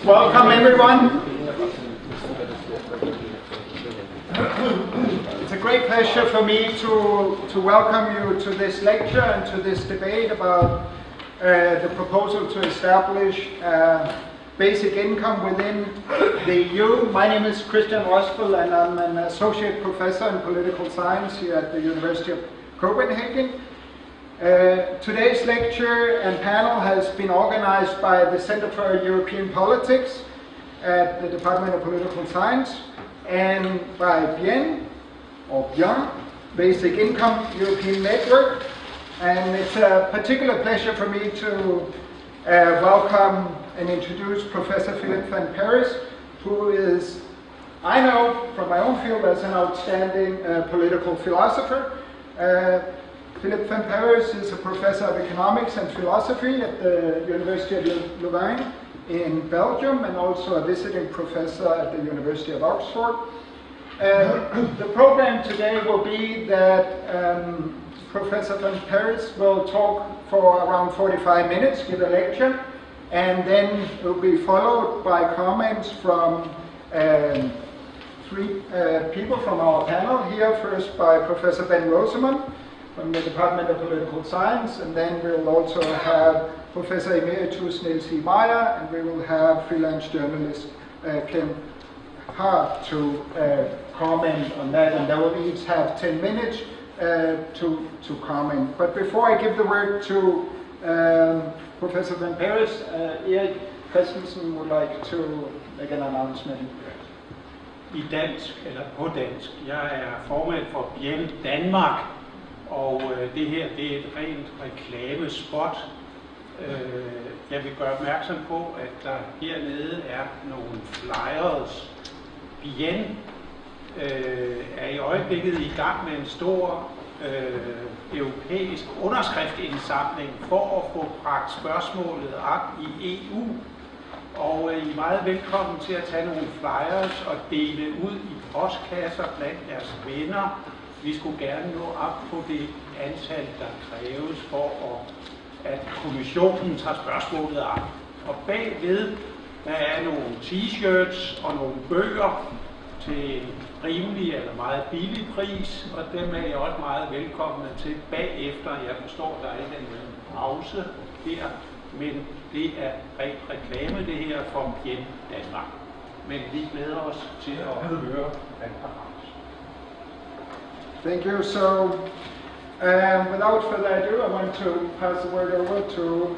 Welcome everyone. It's a great pleasure for me to welcome you to this lecture and to this debate about the proposal to establish basic income within the EU. My name is Christian Rosbøl and I'm an associate professor in political science here at the University of Copenhagen. Today's lecture and panel has been organized by the Center for European Politics at the Department of Political Science and by BIEN, or BIEN, Basic Income European Network. And it's a particular pleasure for me to welcome and introduce Professor Philippe Van Parijs, who is, I know from my own field, as an outstanding political philosopher. Philippe Van Parijs is a professor of economics and philosophy at the University of Louvain in Belgium and also a visiting professor at the University of Oxford. The program today will be that Professor Van Parijs will talk for around 45 minutes, give a lecture, and then it will be followed by comments from three people from our panel here. First by Professor Ben Rosamond from the Department of Political Science, and then we'll also have Professor Emeritus Niels I, Meyer, and we will have freelance journalist Kenneth Haar to comment on that, and they will each have 10 minutes to comment. But before I give the word to Professor Van Parijs, Erik Christensen would like to make an announcement. I dansk, eller på dansk. Jeg er formand for BIEN Danmark, og det her det er et rent reklamespot. Jeg vil gøre opmærksom på, at der hernede er nogle flyers. BIEN er i øjeblikket i gang med en stor europæisk underskriftindsamling for at få bragt spørgsmålet op i EU. Og I er meget velkommen til at tage nogle flyers og dele ud i postkasser blandt jeres venner. Vi skulle gerne nå op på det antal, der kræves for, at kommissionen tager spørgsmålet op. Og bagved, der er nogle t-shirts og nogle bøger til en rimelig eller meget billig pris, og dem er jeg også meget velkomne til bagefter. Jeg forstår, der er ikke en pause her, men det er rent reklame det her for BIEN Danmark. Men vi glæder os til at høre Van Parijs. Thank you. So, without further ado, I want to pass the word over to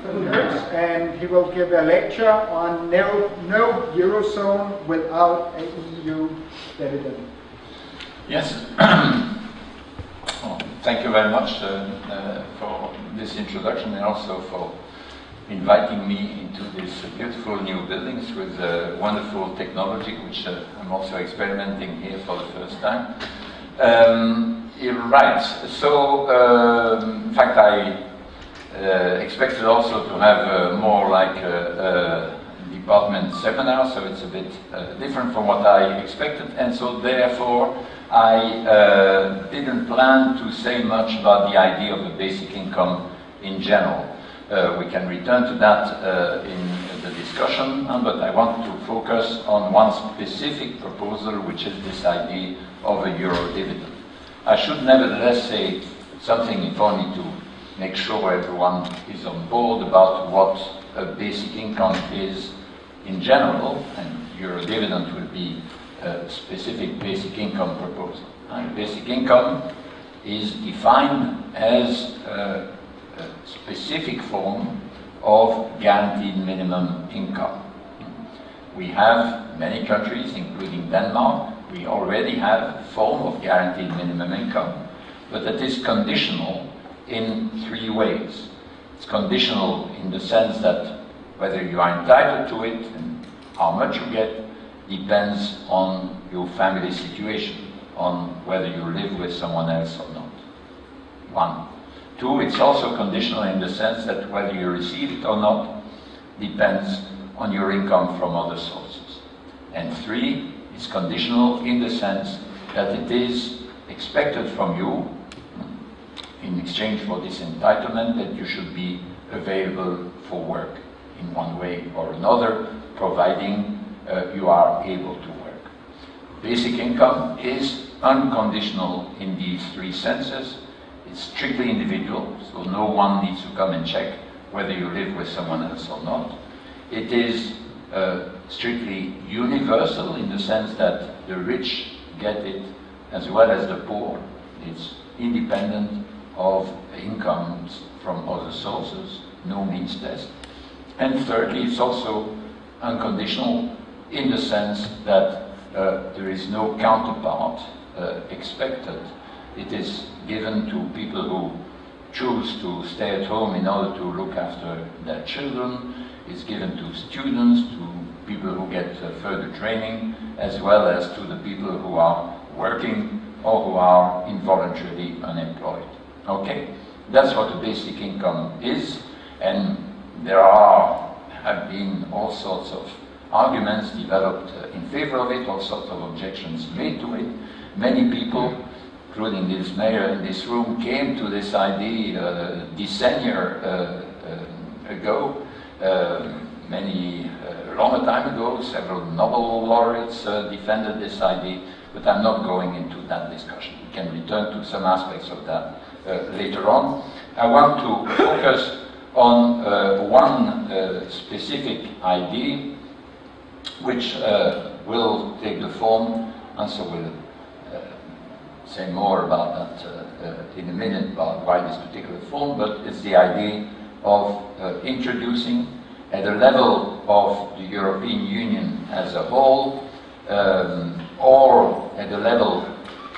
Philippe, and he will give a lecture on no Eurozone without an EU dividend. Yes. Well, thank you very much for this introduction and also for inviting me into these beautiful new buildings with wonderful technology, which I'm also experimenting here for the first time. You're right. So, in fact, I expected also to have more like a department seminar, so it's a bit different from what I expected, and so therefore I didn't plan to say much about the idea of the basic income in general. We can return to that in the discussion, but I want to focus on one specific proposal, which is this idea of a Euro dividend. I should nevertheless say something, if only to make sure everyone is on board about what a basic income is in general, and Euro dividend will be a specific basic income proposal. Basic income is defined as a specific form of guaranteed minimum income. We have many countries, including Denmark, we already have a form of guaranteed minimum income, but that is conditional in three ways. It's conditional in the sense that whether you are entitled to it and how much you get depends on your family situation, on whether you live with someone else or not. One. Two, it's also conditional in the sense that whether you receive it or not depends on your income from other sources. And three, it's conditional in the sense that it is expected from you, in exchange for this entitlement, that you should be available for work. in one way or another, providing you are able to work. Basic income is unconditional in these three senses. It's strictly individual, so no one needs to come and check whether you live with someone else or not. It is strictly universal in the sense that the rich get it as well as the poor. It's independent of incomes from other sources, no means test. And thirdly, it's also unconditional in the sense that there is no counterpart expected. It is given to people who choose to stay at home in order to look after their children. It's given to students, to people who get further training, as well as to the people who are working or who are involuntarily unemployed. Okay, that's what the basic income is, and there have been all sorts of arguments developed in favor of it, all sorts of objections made to it. Many people, including Niels Meyer in this room, came to this idea decennia ago, a long time ago. Several Nobel laureates defended this idea, but I'm not going into that discussion. We can return to some aspects of that later on. I want to focus on one specific idea, which will take the form, and so we'll say more about that in a minute, about why this particular form, but it's the idea of introducing at the level of the European Union as a whole, or at the level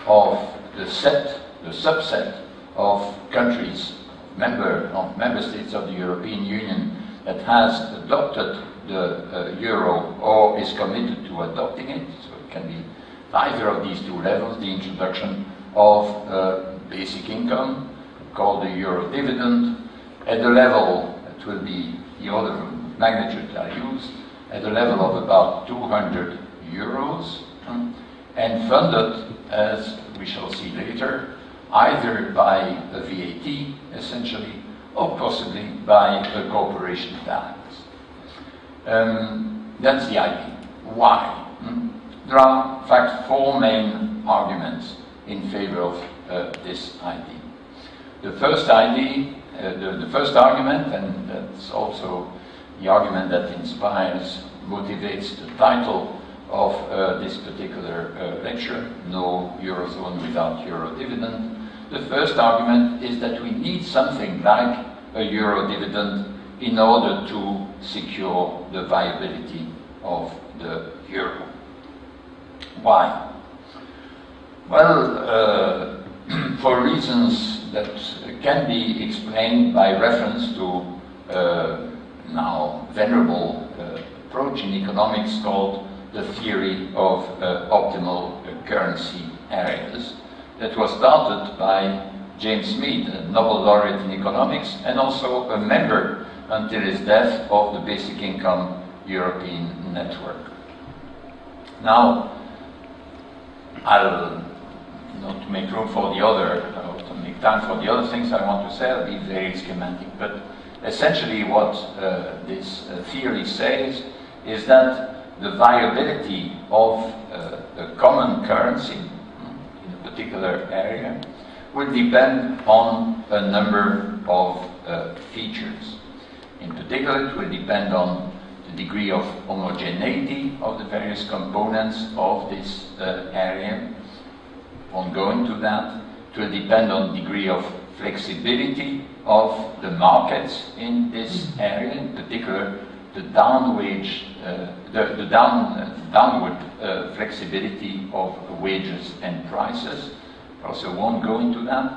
of the subset of countries, member states of the European Union that has adopted the euro or is committed to adopting it. So it can be either of these two levels, the introduction of basic income, called the Euro Dividend, at the level, it will be the order of magnitude I used, at the level of about 200 euros, and funded, as we shall see later, either by a VAT, essentially, or possibly by a corporation tax. That's the idea. Why? There are, in fact, four main arguments in favor of this idea. The first idea, the first argument, and that's also the argument that inspires, motivates the title of this particular lecture, No Eurozone Without Euro Dividend. The first argument is that we need something like a Euro dividend in order to secure the viability of the euro. Why? Well, for reasons that can be explained by reference to now venerable approach in economics called the theory of optimal currency areas, that was started by James Smith, a Nobel laureate in economics, and also a member until his death of the Basic Income European Network. Now, I'll not to make room for the other, or to make time for the other things I want to say, I'll be very schematic, but essentially what this theory says is that the viability of a common currency in a particular area will depend on a number of features. In particular, it will depend on the degree of homogeneity of the various components of this area. On going to that, it will depend on the degree of flexibility of the markets in this area, in particular the downward flexibility of wages and prices. Also won't go into that.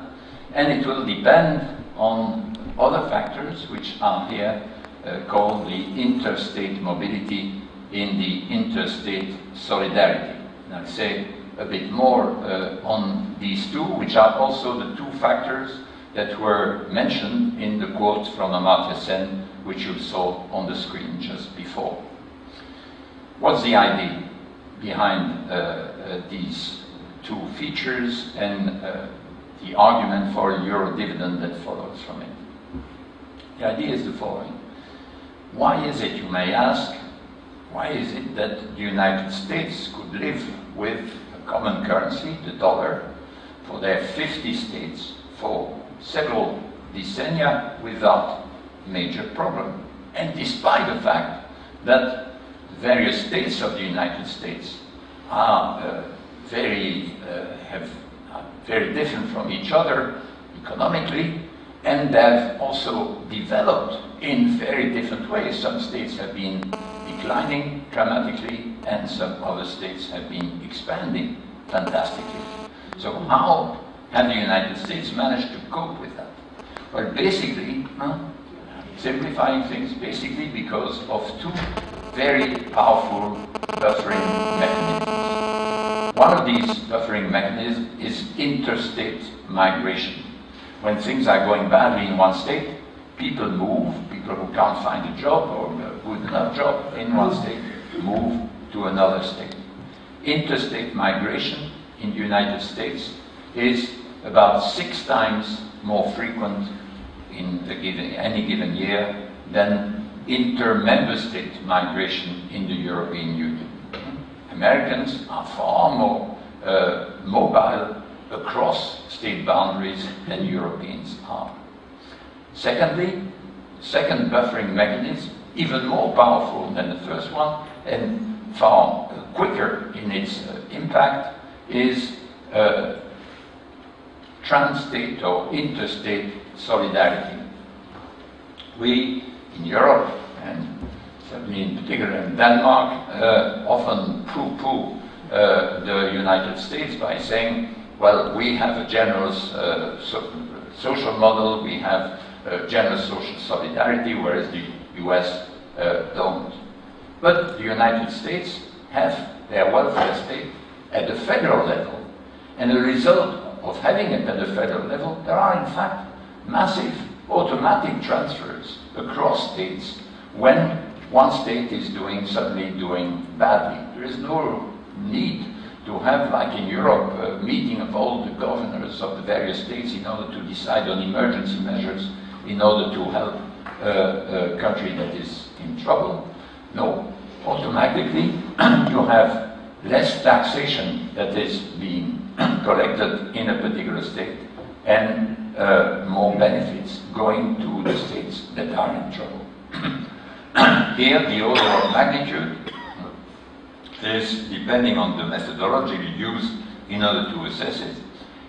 And it will depend on other factors which are here called the interstate mobility in the interstate solidarity. And I'll say a bit more on these two, which are also the two factors that were mentioned in the quote from Amartya Sen, which you saw on the screen just before. What's the idea behind these two features and the argument for a euro dividend that follows from it? The idea is the following. Why is it, you may ask, why is it that the United States could live with a common currency, the dollar, for their 50 states for several decennia without major problem? And despite the fact that various states of the United States are very different from each other economically, and they've also developed in very different ways. Some states have been declining dramatically, and some other states have been expanding fantastically. So how have the United States managed to cope with that? Well, basically, simplifying things, basically because of two very powerful buffering mechanisms. One of these buffering mechanisms is interstate migration. When things are going badly in one state, people move, people who can't find a job or a good enough job in one state move to another state. Interstate migration in the United States is about 6 times more frequent in any given year than inter-member state migration in the European Union. Americans are far more mobile across state boundaries than Europeans are. Secondly, second buffering mechanism, even more powerful than the first one and far quicker in its impact, is trans-state or interstate solidarity. We in Europe, and certainly in particular in Denmark, often poo-poo the United States by saying, well, we have a generous social model, we have generous social solidarity, whereas the US don't. But the United States have their welfare state at the federal level, and the result of having it at the federal level, there are in fact massive automatic transfers across states when one state is suddenly doing badly. There is no need to have, like in Europe, a meeting of all the governors of the various states in order to decide on emergency measures in order to help a country that is in trouble. No, automatically you have less taxation that is being collected in a particular state and more benefits going to the states that are in trouble. Here, the order of magnitude is, depending on the methodology used in order to assess it,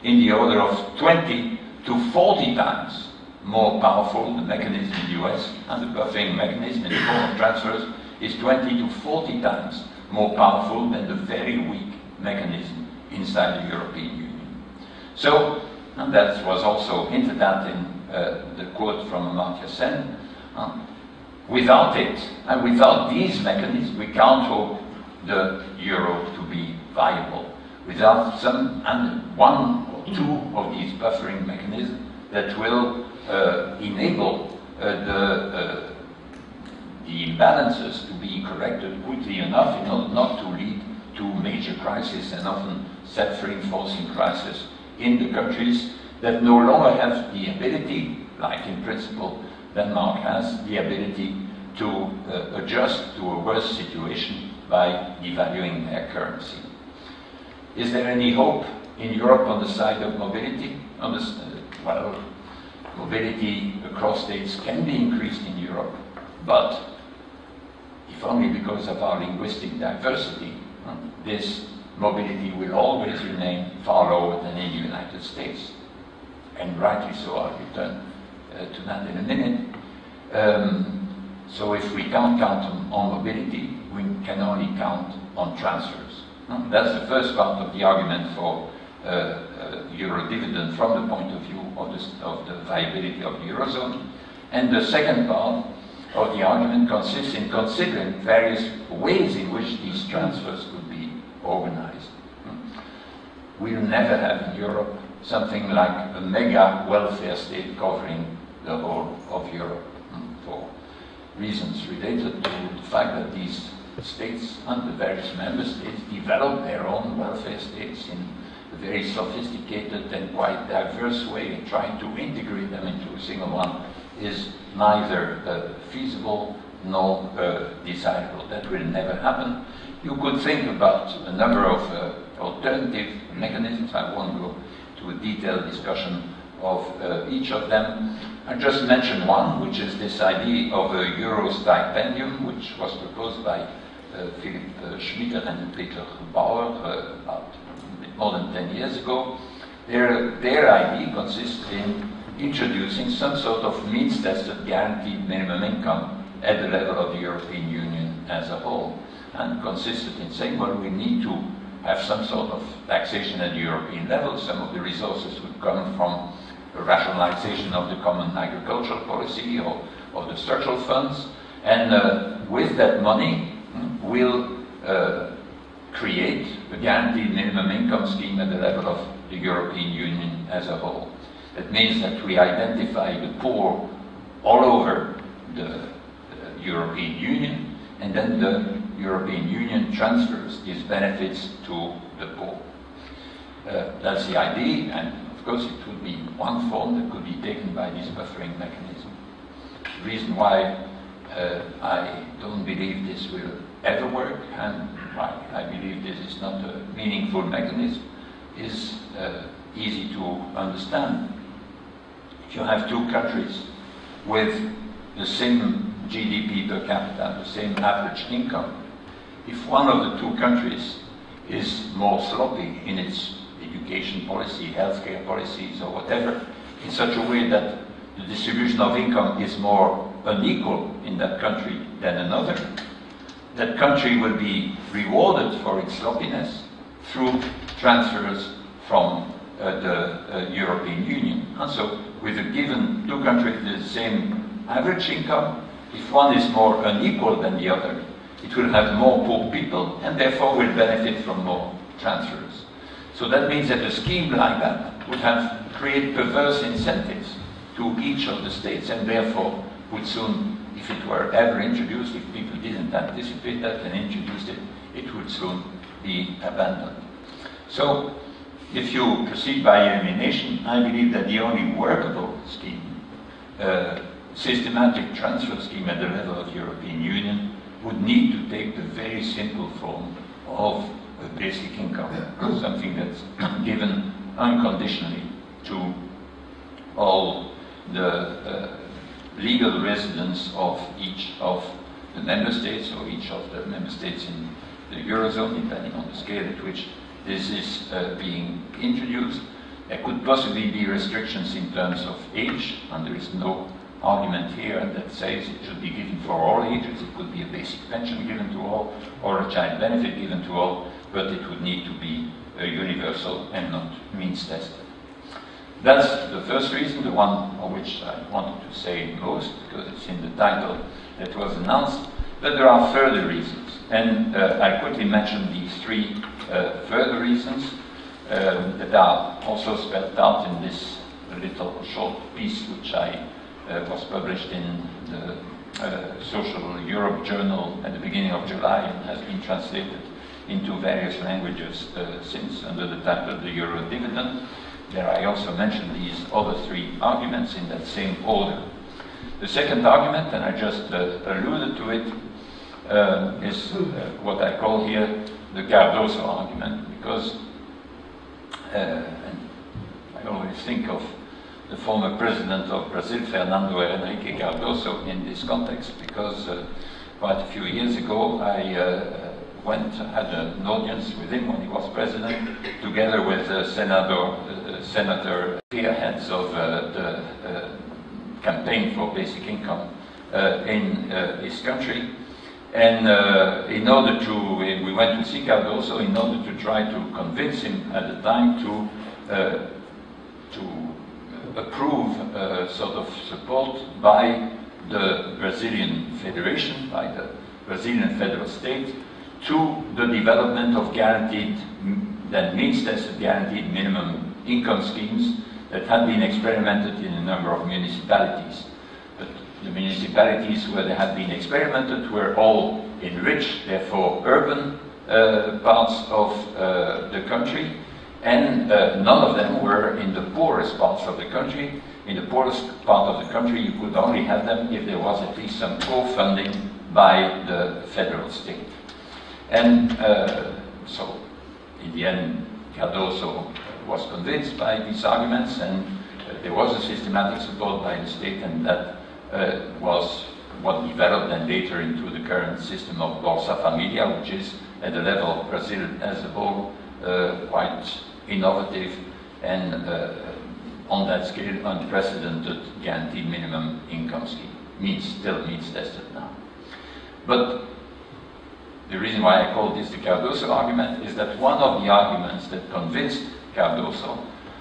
in the order of 20 to 40 times more powerful. The mechanism in the US and the buffering mechanism in the form of transfers is 20 to 40 times more powerful than the very weak mechanism inside the European Union. So, and that was also hinted at in the quote from Amartya Sen, without it, and without these mechanisms, we can't hope the euro to be viable. Without some, and one or two of these buffering mechanisms that will enable the imbalances to be corrected quickly enough in order not to lead to major crisis and often self-reinforcing crisis in the countries that no longer have the ability, like in principle Denmark has, the ability to adjust to a worse situation by devaluing their currency. Is there any hope in Europe on the side of mobility? Well, mobility across states can be increased in Europe, but if only because of our linguistic diversity, this mobility will always remain far lower than in the United States. And rightly so, I'll return to that in a minute. So if we can't count on mobility, we can only count on transfers. That's the first part of the argument for Euro Dividend from the point of view of the viability of the Eurozone. And the second part of the argument consists in considering various ways in which these transfers could be organized. We'll never have in Europe something like a mega welfare state covering the whole of Europe for reasons related to the fact that these states and the various member states develop their own welfare states in a very sophisticated and quite diverse way, and trying to integrate them into a single one is neither feasible nor desirable. That will never happen. You could think about a number of alternative mechanisms. I won't go to a detailed discussion of each of them. I just mention one, which is this idea of a Euro stipendium, which was proposed by Philippe Schmitter and Peter Bauer about a bit more than 10 years ago. Their idea consists in introducing some sort of means-tested guaranteed minimum income at the level of the European Union as a whole, and consisted in saying, well, we need to have some sort of taxation at the European level. Some of the resources would come from a rationalization of the common agricultural policy or the structural funds, and with that money we'll create a guaranteed minimum income scheme at the level of the European Union as a whole. That means that we identify the poor all over the European Union, and then the European Union transfers these benefits to the poor. That's the idea, and of course it would be one form that could be taken by this buffering mechanism. The reason why I don't believe this will ever work, and why I believe this is not a meaningful mechanism, is easy to understand. If you have two countries with the same GDP per capita, the same average income, if one of the two countries is more sloppy in its education policy, healthcare policies, or whatever, in such a way that the distribution of income is more unequal in that country than another, that country will be rewarded for its sloppiness through transfers from the European Union. And so, with a given two countries with the same average income, if one is more unequal than the other, it will have more poor people and therefore will benefit from more transfers. So that means that a scheme like that would have create perverse incentives to each of the states, and therefore would soon, if it were ever introduced, if people didn't anticipate that and introduced it, it would soon be abandoned. So if you proceed by elimination, I believe that the only workable scheme, systematic transfer scheme at the level of the European Union, would need to take the very simple form of a basic income, something that's given unconditionally to all the legal residents of each of the member states, or each of the member states in the Eurozone, depending on the scale at which this is being introduced. There could possibly be restrictions in terms of age, and there is no argument here that says it should be given for all ages. It could be a basic pension given to all, or a child benefit given to all, but it would need to be universal and not means-tested. That's the first reason, the one on which I wanted to say most, because it's in the title that was announced. But there are further reasons, and I quickly mention these three further reasons that are also spelled out in this little short piece which was published in the Social Europe Journal at the beginning of July and has been translated into various languages since, under the title The Euro Dividend. There I also mentioned these other three arguments in that same order. The second argument, and I just alluded to it, is what I call here the Cardoso argument, because and I always think of the former president of Brazil, Fernando Henrique Cardoso, in this context, because quite a few years ago I had an audience with him when he was president, together with Senator spearheads of the campaign for basic income in his country. And in order to, we went to see Cardoso in order to try to convince him at the time to approve sort of support by the Brazilian Federation, by the Brazilian federal state, to the development of guaranteed, that means-tested guaranteed minimum income schemes that had been experimented in a number of municipalities. But the municipalities where they had been experimented were all in rich, therefore urban parts of the country, and none of them were in the poorest parts of the country. In the poorest part of the country, you could only have them if there was at least some co-funding by the federal state. And so, in the end, Cardoso was convinced by these arguments, and there was a systematic support by the state, and that was what developed then later into the current system of Bolsa Familia, which is at the level of Brazil as a whole quite innovative and on that scale unprecedented guaranteed minimum income scheme. Still means tested now. But the reason why I call this the Cardoso argument is that one of the arguments that convinced Cardoso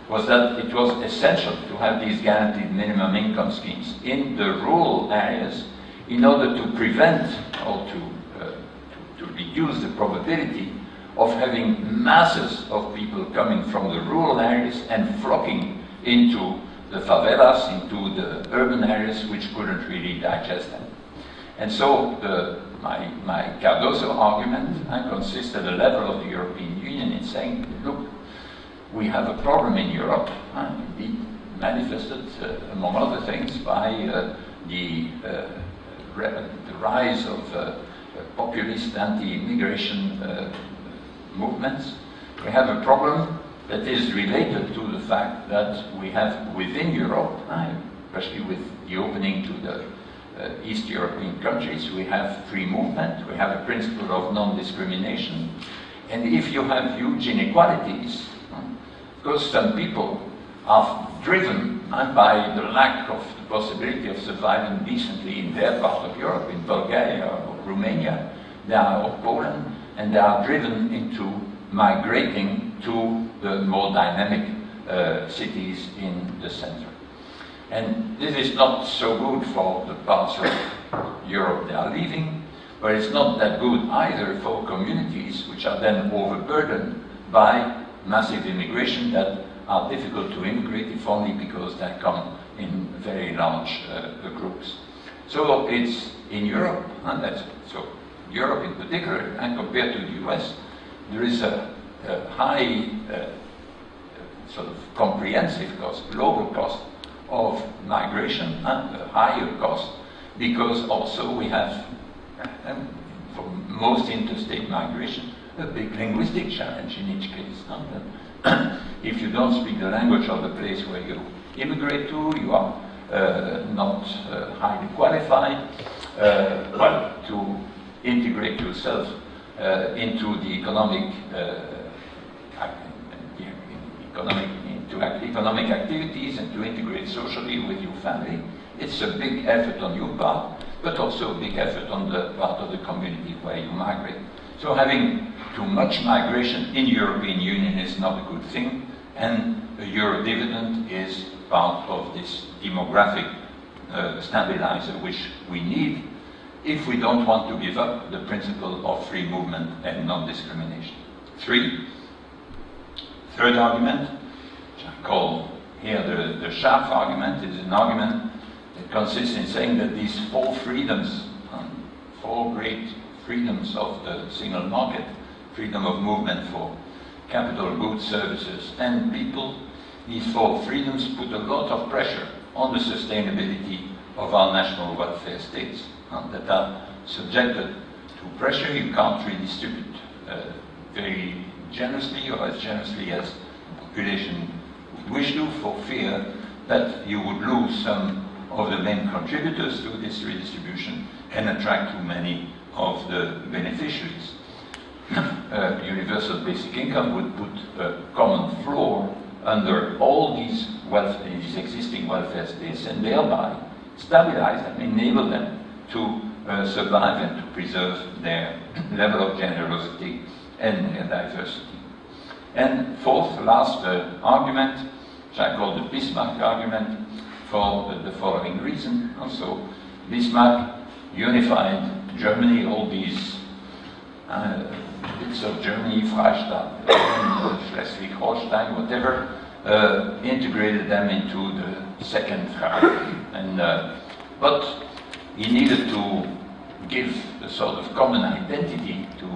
was that it was essential to have these guaranteed minimum income schemes in the rural areas in order to prevent or to reduce the probability of having masses of people coming from the rural areas and flocking into the favelas, into the urban areas, which couldn't really digest them. And so my Cardoso argument consists at the level of the European Union in saying, look, we have a problem in Europe, indeed manifested, among other things, by the rise of populist anti-immigration movements. We have a problem that is related to the fact that we have within Europe, especially with the opening to the East European countries, we have free movement, we have a principle of non-discrimination, and if you have huge inequalities, because some people are driven by the lack of the possibility of surviving decently in their part of Europe, in Bulgaria or Romania, or Poland, and they are driven into migrating to the more dynamic cities in the center. And this is not so good for the parts of Europe they are leaving, but it's not that good either for communities which are then overburdened by massive immigration that are difficult to immigrate, if only because they come in very large groups. So it's in Europe, and that's so Europe in particular, and compared to the US, there is a high sort of comprehensive cost, global cost of migration, and a higher cost, because also we have, for most interstate migration, a big linguistic challenge in each case. If you don't speak the language of the place where you immigrate to, you are not highly qualified. Well, to integrate yourself into the economic economic activities and to integrate socially with your family, it's a big effort on your part, but also a big effort on the part of the community where you migrate. So having too much migration in European Union is not a good thing, and a Euro dividend is part of this demographic stabilizer which we need if we don't want to give up the principle of free movement and non-discrimination. Third argument, which I call here the sharp argument, is an argument that consists in saying that these four freedoms, four great freedoms of the single market, freedom of movement for capital, goods, services, and people, these four freedoms put a lot of pressure on the sustainability of our national welfare states that are subjected to pressure. You can't redistribute very generously or as generously as the population would wish to, for fear that you would lose some of the main contributors to this redistribution and attract too many of the beneficiaries. Universal basic income would put a common floor under all these existing welfare states, and thereby stabilize them, enable them to survive and to preserve their level of generosity and their diversity. And fourth, last argument, which I call the Bismarck argument, for the following reason. Also, Bismarck unified Germany, all these bits of Germany, Freistaat, Schleswig-Holstein, whatever, integrated them into the second Reich. And but he needed to give a sort of common identity to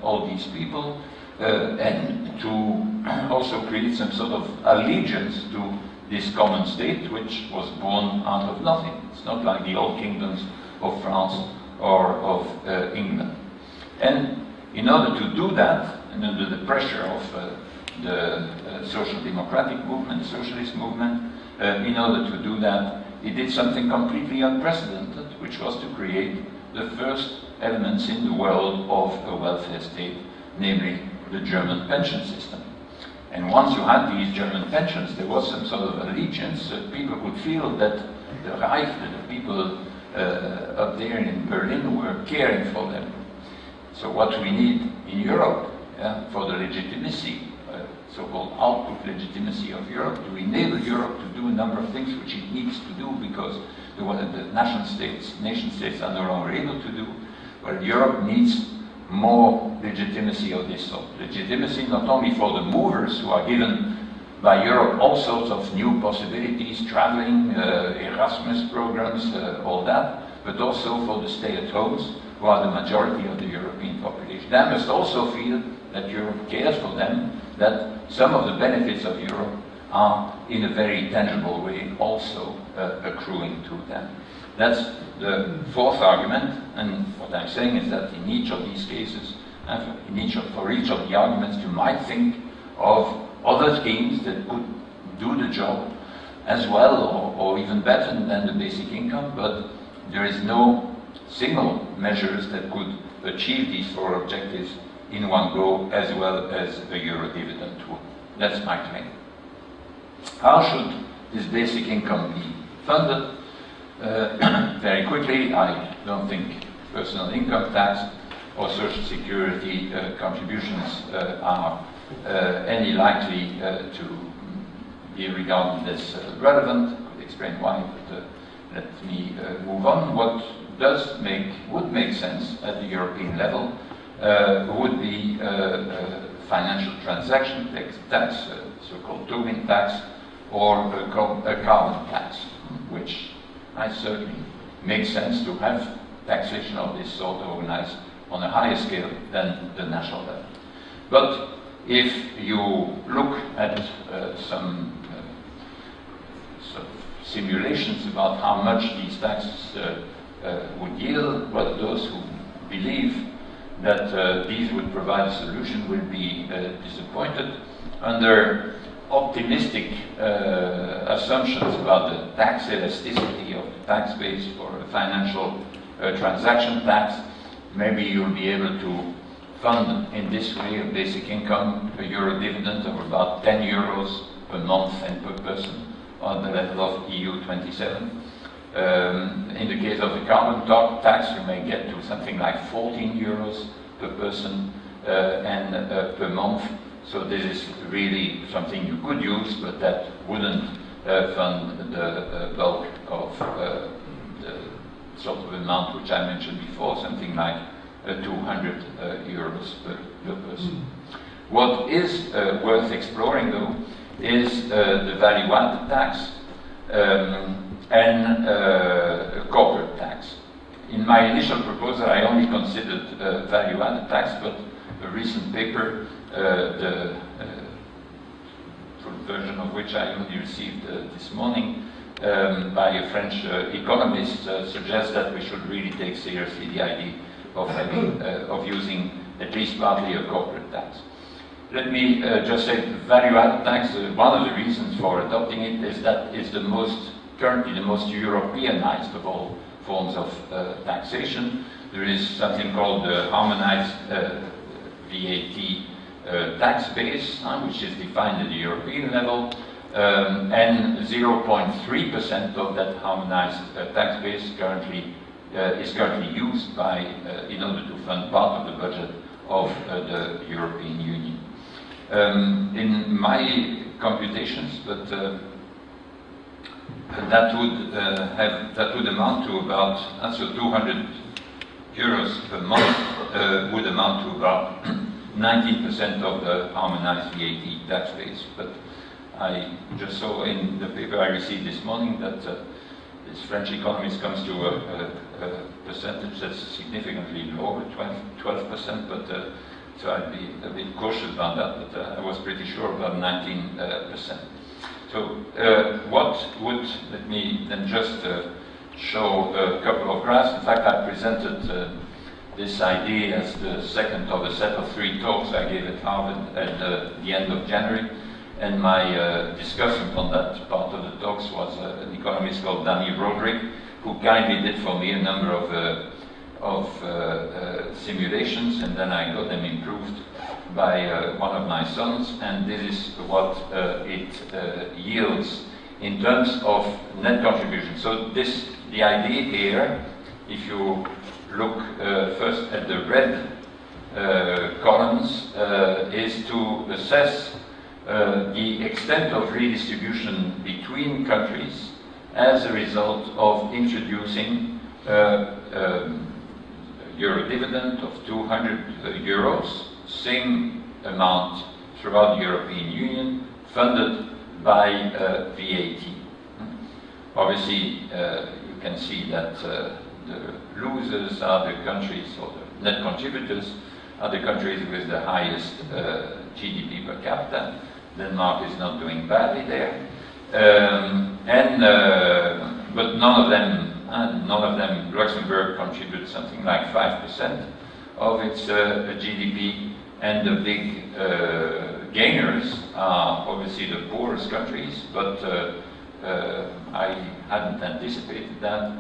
all these people, and to also create some sort of allegiance to this common state, which was born out of nothing. It's not like the old kingdoms of France or of England. And in order to do that, and under the pressure of the social democratic movement, socialist movement, in order to do that, he did something completely unprecedented, which was to create the first elements in the world of a welfare state, namely the German pension system. And once you had these German pensions, there was some sort of allegiance. People could feel that the Reich, the people up there in Berlin, were caring for them. So what we need in Europe for the legitimacy, so-called output legitimacy of Europe, to enable Europe to do a number of things which it needs to do because the nation states are no longer able to do. Well, Europe needs more legitimacy of this sort. Legitimacy not only for the movers who are given by Europe all sorts of new possibilities, traveling, Erasmus programs, all that, but also for the stay-at-homes who are the majority of the European population. They must also feel that Europe cares for them, that some of the benefits of Europe are in a very tangible way also accruing to them. That's the fourth argument, and what I'm saying is that in each of these cases, for each of the arguments, you might think of other schemes that could do the job as well, or even better than the basic income, but there is no single measures that could achieve these four objectives in one go, as well as a Euro dividend tool. That's my claim. How should this basic income be funded? Very quickly, I don't think personal income tax or social security contributions are any likely to be regarded as relevant. I could explain why, but let me move on. What would make sense at the European level would be financial transaction tax, so-called Tobin tax, or a carbon tax, which I certainly makes sense to have taxation of this sort organized on a higher scale than the national level. But if you look at some simulations about how much these taxes would yield, well, those who believe that these would provide a solution will be disappointed. Under optimistic assumptions about the tax elasticity of the tax base for a financial transaction tax, maybe you'll be able to fund in this way a basic income, a Euro dividend of about 10 euros per month and per person on the level of EU 27. In the case of the carbon tax, you may get to something like 14 euros per person and per month. So this is really something you could use, but that wouldn't fund the bulk of the sort of amount which I mentioned before, something like 200 euros per person. What is worth exploring, though, is the value-added tax and corporate tax. In my initial proposal, I only considered value-added tax, but a recent paper, the full version of which I only received this morning, by a French economist, suggests that we should really take seriously the idea of using at least partly a corporate tax. Let me just say value-added tax, one of the reasons for adopting it is that it's currently the most Europeanized of all forms of taxation. There is something called the harmonized VAT tax base, which is defined at the European level, and 0.3% of that harmonized tax base is currently used in order to fund part of the budget of the European Union. In my computations, but that would amount to about 200 euros per month would amount to about 19% of the harmonized VAT tax base. But I just saw in the paper I received this morning that this French economist comes to a percentage that's significantly lower, 12%, but so I'd be a bit cautious about that, but I was pretty sure about 19%. So let me then just show a couple of graphs. In fact, I presented this idea as the second of a set of 3 talks I gave at Harvard at the end of January. And my discussant on that part of the talks was an economist called Danny Broderick, who kindly did for me a number of simulations, and then I got them improved by one of my sons, and this is what it yields in terms of net contribution. So the idea here, if you look first at the red columns, is to assess the extent of redistribution between countries as a result of introducing Euro Dividend of 200 euros, same amount throughout the European Union, funded by VAT. Obviously, you can see that the losers are the countries, or the net contributors are the countries with the highest GDP per capita. Denmark is not doing badly there, but none of them, Luxembourg contributes something like 5% of its GDP, and the big gainers are obviously the poorest countries, but I hadn't anticipated that.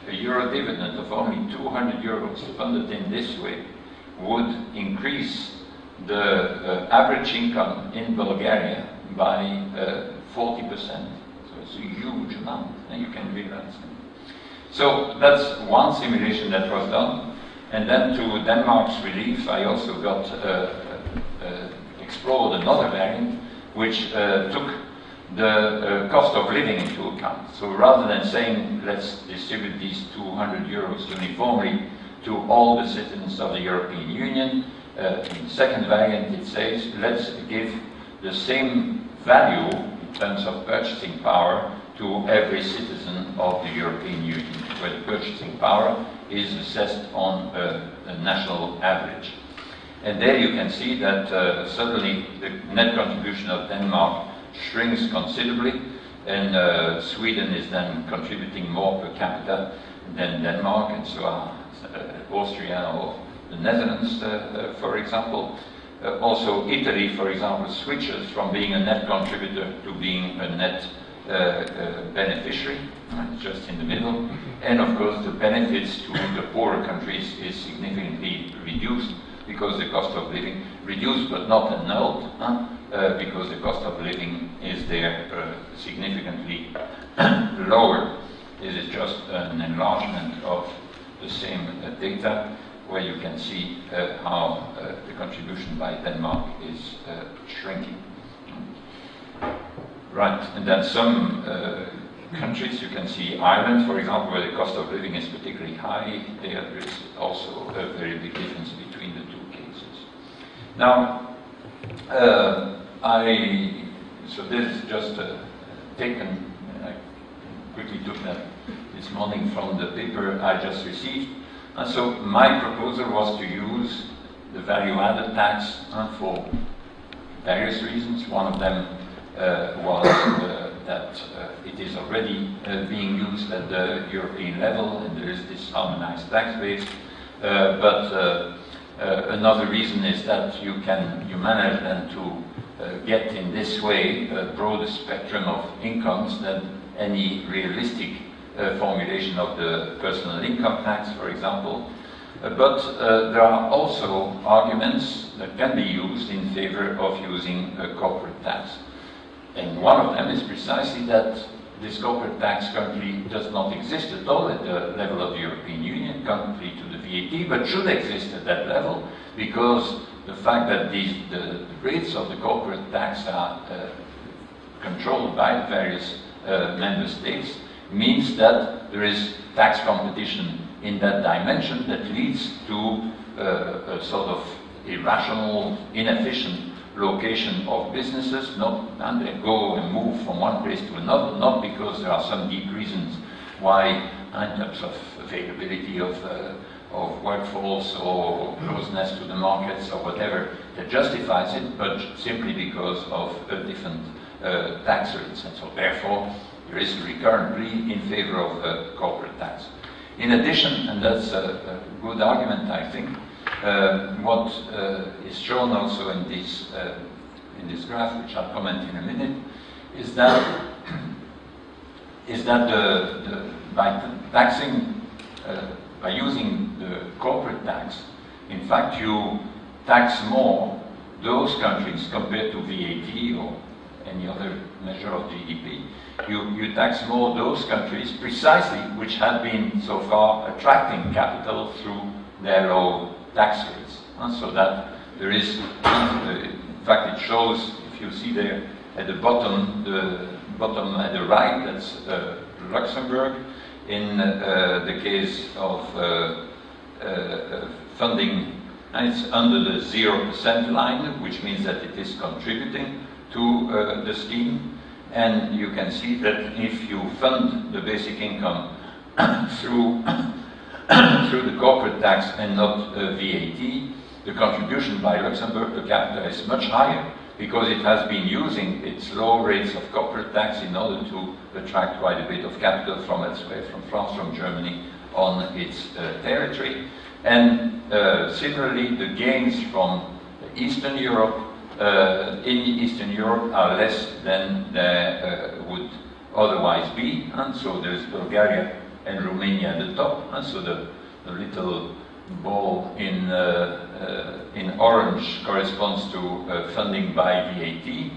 A Euro dividend of only 200 euros funded in this way would increase the average income in Bulgaria by 40%. So it's a huge amount, and you can realize it. So that's one simulation that was done. And then to Denmark's relief, I also got explored another variant, which took the cost of living into account. So rather than saying, let's distribute these 200 euros uniformly to all the citizens of the European Union, in the second variant it says, let's give the same value in terms of purchasing power to every citizen of the European Union, where the purchasing power is assessed on a national average. And there you can see that suddenly the net contribution of Denmark shrinks considerably, and Sweden is then contributing more per capita than Denmark, and so are Austria or the Netherlands, for example. Also Italy, for example, switches from being a net contributor to being a net beneficiary, just in the middle. And of course the benefits to the poorer countries is significantly reduced, because the cost of living reduced but not annulled, because the cost of living is there significantly lower. This is just an enlargement of the same data, where you can see how the contribution by Denmark is shrinking. Right, and then some countries, you can see Ireland, for example, where the cost of living is particularly high. There is also a very big difference between the two cases. Now, so this is just taken, I quickly took that this morning from the paper I just received. And so my proposal was to use the value-added tax for various reasons. One of them was that it is already being used at the European level, and there is this harmonized tax base. But another reason is that you manage then to get in this way a broader spectrum of incomes than any realistic formulation of the personal income tax, for example. But there are also arguments that can be used in favor of using a corporate tax. And one of them is precisely that this corporate tax currently does not exist at all at the level of the European Union, contrary to the VAT, but should exist at that level, because the fact that the rates of the corporate tax are controlled by various member states means that there is tax competition in that dimension that leads to a sort of irrational, inefficient location of businesses, and they go and move from one place to another, not because there are some deep reasons why, in terms of availability of workforce or closeness to the markets or whatever that justifies it, but simply because of different tax rates. And so therefore there is a recurrent plea in favor of corporate tax. In addition, and that's a good argument, I think, what is shown also in this graph, which I'll comment in a minute, is that by taxing, by using the corporate tax, in fact you tax more those countries compared to VAT or any other measure of GDP. You tax more those countries precisely which have been so far attracting capital through their low tax rates. So that there is, in fact it shows, if you see there at the bottom at the right, that's Luxembourg. In the case of funding, it's under the 0% line, which means that it is contributing to the scheme. And you can see that if you fund the basic income through the corporate tax and not VAT, the contribution by Luxembourg per capita is much higher, because it has been using its low rates of corporate tax in order to attract quite a bit of capital from elsewhere, from France, from Germany, on its territory. And similarly, the gains from Eastern Europe, in Eastern Europe, are less than there would otherwise be. And so there's Bulgaria and Romania at the top, and so the little ball in orange corresponds to funding by VAT. You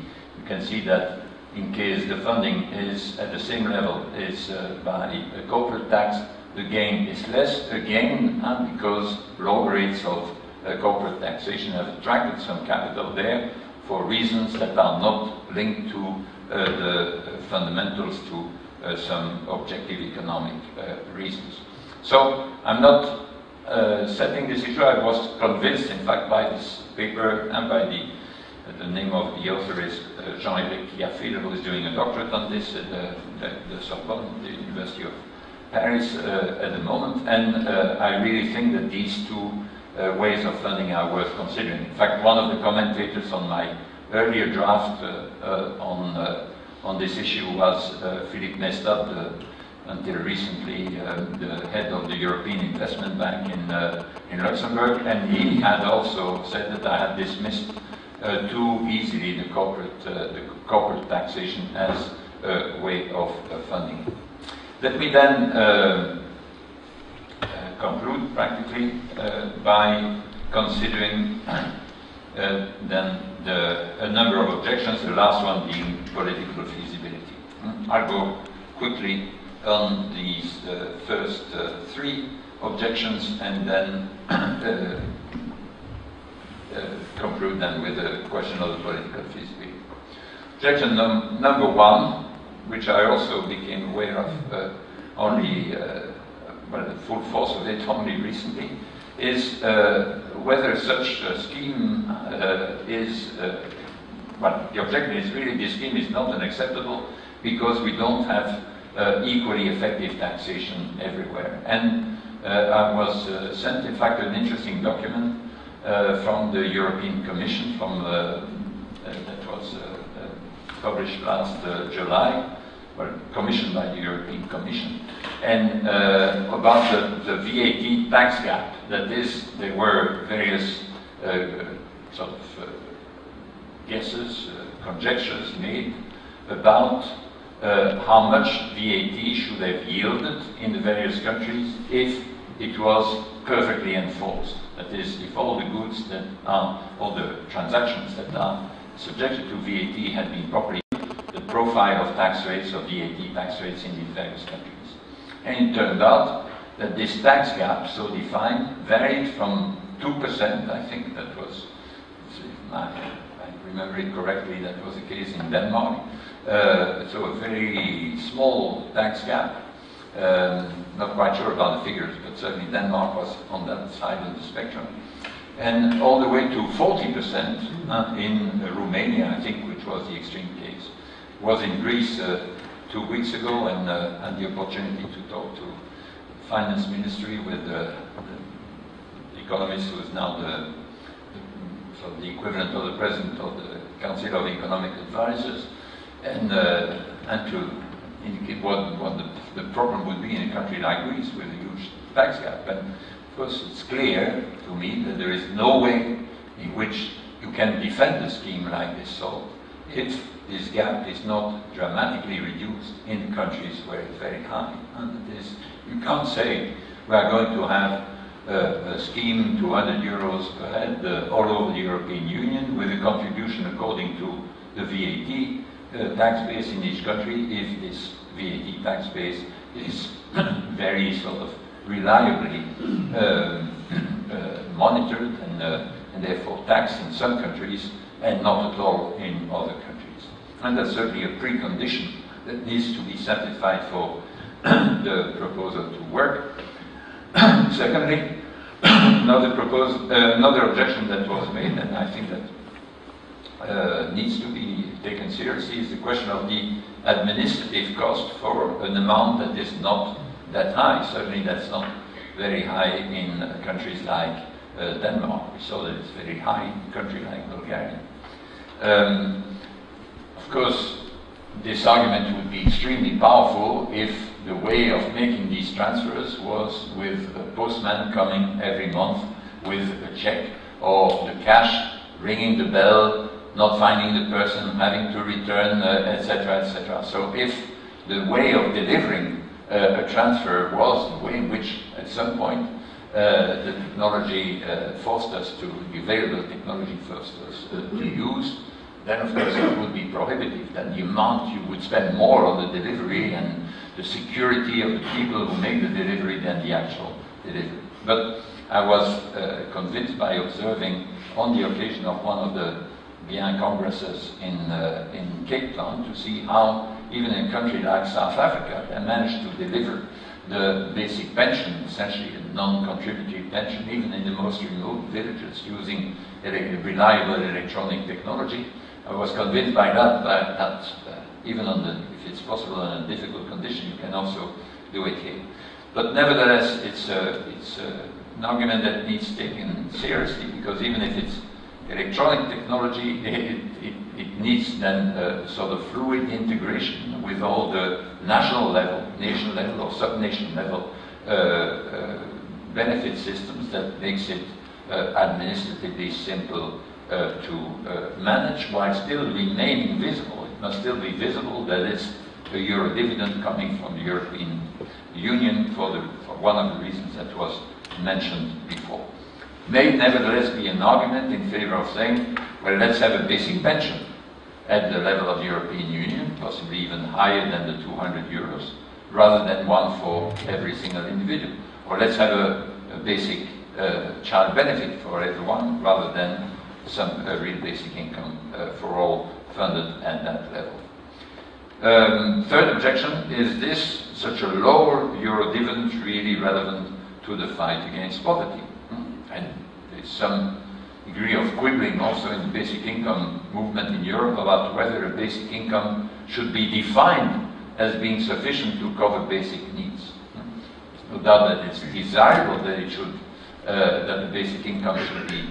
can see that in case the funding is at the same level as by a corporate tax, the gain is less again, because low rates of corporate taxation have attracted some capital there for reasons that are not linked to the fundamentals, to some objective economic reasons. So I'm not setting this issue. I was convinced, in fact, by this paper and by the name of the author is Jean-Éric Yaffil, who is doing a doctorate on this at the Sorbonne, the University of Paris at the moment. And I really think that these two ways of funding are worth considering. In fact, one of the commentators on my earlier draft on this issue was Philippe Van, until recently the head of the European Investment Bank in Luxembourg, and he had also said that I had dismissed too easily the corporate taxation as a way of funding. Let me then conclude practically by considering then a number of objections, the last one being political feasibility. I'll go quickly on these first three objections, and then conclude then with a question of the political feasibility. Objection number one, which I also became aware of only, well, the full force of it only recently, is whether such a scheme is, well, the objection is really this scheme is not unacceptable because we don't have equally effective taxation everywhere. And I was sent, in fact, an interesting document from the European Commission, that was published last July, well, commissioned by the European Commission, and about the VAT tax gap. That is, there were various sort of guesses, conjectures made about how much VAT should have yielded in the various countries if it was perfectly enforced. That is, if all the goods that are, all the transactions that are subjected to VAT had been properly, the profile of tax rates, of VAT tax rates in these various countries. And it turned out that this tax gap, so defined, varied from 2%, I think that was, if I remember it correctly, that was the case in Denmark, so a very small tax gap. Not quite sure about the figures, but certainly Denmark was on that side of the spectrum. And all the way to 40% in Romania, I think, which was the extreme case. Was in Greece 2 weeks ago, and had the opportunity to talk to the finance ministry with the economist who is now the equivalent of the president of the Council of Economic Advisors, and to indicate what the problem would be in a country like Greece with a huge tax gap. And of course, it's clear to me that there is no way in which you can defend a scheme like this sort if this gap is not dramatically reduced in the countries where it's very high. And you can't say we are going to have a scheme 200 euros per head all over the European Union with a contribution according to the VAT tax base in each country if this VAT tax base is very sort of reliably monitored and therefore taxed in some countries and not at all in other countries. And that's certainly a precondition that needs to be satisfied for the proposal to work. Secondly, another objection that was made, and I think that needs to be taken seriously, is the question of the administrative cost for an amount that is not that high. Certainly that's not very high in countries like Denmark. We saw that it's very high in a country like Bulgaria. Of course, this argument would be extremely powerful if the way of making these transfers was with a postman coming every month with a check, or the cash ringing the bell, not finding the person, having to return, etc., etc. So if the way of delivering a transfer was the way in which, at some point, the technology forced us to, the available technology forced us to use, then of course it would be prohibitive. Then the amount you would spend more on the delivery and the security of the people who make the delivery than the actual delivery. But I was convinced by observing on the occasion of one of the Bien congresses in Cape Town to see how even in a country like South Africa they managed to deliver the basic pension, essentially a non-contributory pension, even in the most remote villages using reliable electronic technology. I was convinced by that, even if it's possible in a difficult condition, you can also do it here. But nevertheless, it's an argument that needs taken seriously, because even if it's electronic technology, it needs then a sort of fluid integration with all the national level, nation level or sub-nation level benefit systems that makes it administratively simple to manage while still remaining visible. It must still be visible that it's a Euro dividend coming from the European Union for one of the reasons that was mentioned before. May nevertheless be an argument in favor of saying, well, let's have a basic pension at the level of the European Union, possibly even higher than the 200 euros, rather than one for every single individual. Or let's have a basic child benefit for everyone, rather than some real basic income for all funded at that level. Third objection, is this such a lower Euro dividend really relevant to the fight against poverty? And there's some degree of quibbling also in the basic income movement in Europe about whether a basic income should be defined as being sufficient to cover basic needs. There's no doubt that it's desirable that it should, that the basic income should be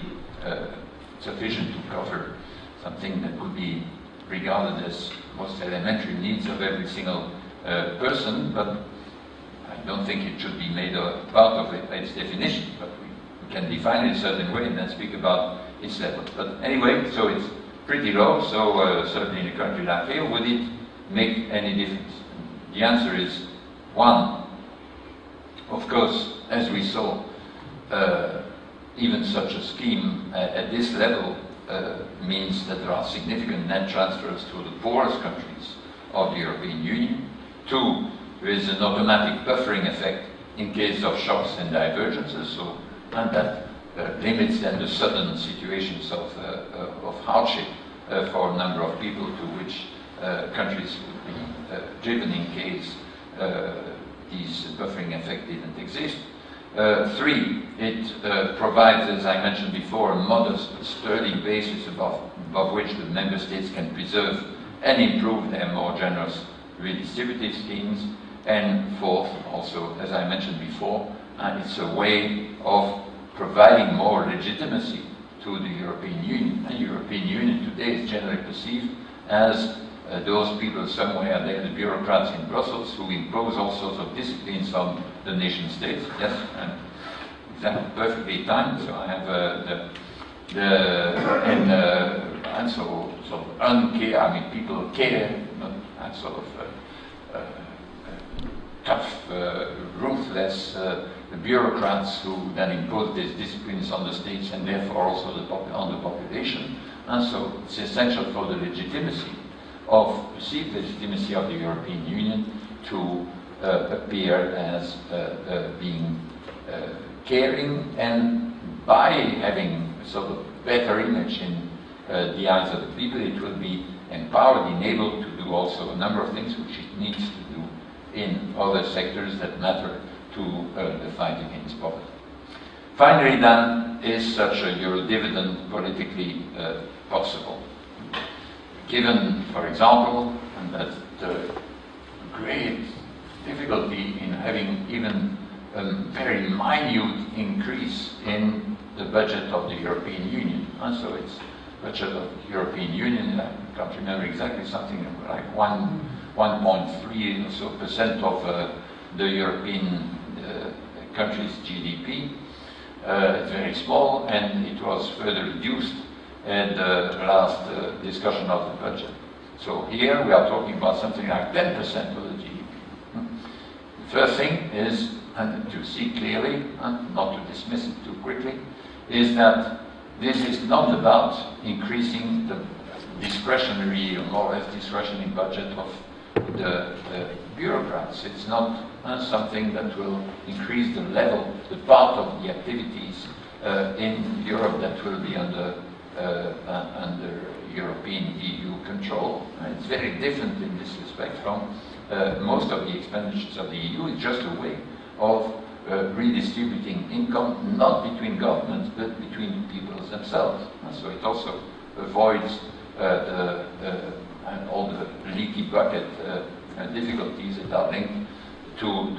sufficient to cover something that could be regarded as most elementary needs of every single person, but I don't think it should be made a part of its definition. But we can define it a certain way and then speak about its level. But anyway, so it's pretty low, so certainly in a country like here, would it make any difference? The answer is one. Of course, as we saw, even such a scheme at this level means that there are significant net transfers to the poorest countries of the European Union. Two, there is an automatic buffering effect in case of shocks and divergences, and that limits then the sudden situations of hardship for a number of people to which countries would be driven in case these buffering effect didn't exist. Three, it provides, as I mentioned before, a modest but sturdy basis above which the member states can preserve and improve their more generous redistributive schemes. And fourth, also, as I mentioned before, it's a way of providing more legitimacy to the European Union. The European Union today is generally perceived as those people somewhere there, the bureaucrats in Brussels, who impose all sorts of disciplines on the nation states. Yes, exactly, perfectly timed. So I have and so sort of uncare. I mean, people care, not and sort of tough, ruthless bureaucrats who then impose these disciplines on the states and therefore also on the population. And so it's essential for the legitimacy of perceived legitimacy of the European Union to appear as being caring, and by having sort of better image in the eyes of the people, it will be empowered, enabled to do also a number of things which it needs to do in other sectors that matter to the fight against poverty. Finally, then, is such a Euro dividend politically possible? Given, for example, and that's the great difficulty in having even a very minute increase in the budget of the European Union. And so it's budget of the European Union, I can't remember exactly, something like 1.3 or so % of the European country's GDP. It's very small, and it was further reduced at the last discussion of the budget. So here we are talking about something like 10% of the GDP. The first thing is, and to see clearly, and not to dismiss it too quickly, is that this is not about increasing the discretionary, or more or less discretionary budget of the bureaucrats. It's not something that will increase the level, the part of the activities in Europe that will be under European EU control. It's very different in this respect from most of the expenditures of the EU. It's just a way of redistributing income, not between governments, but between peoples themselves. And so it also avoids all the leaky bucket difficulties that are linked to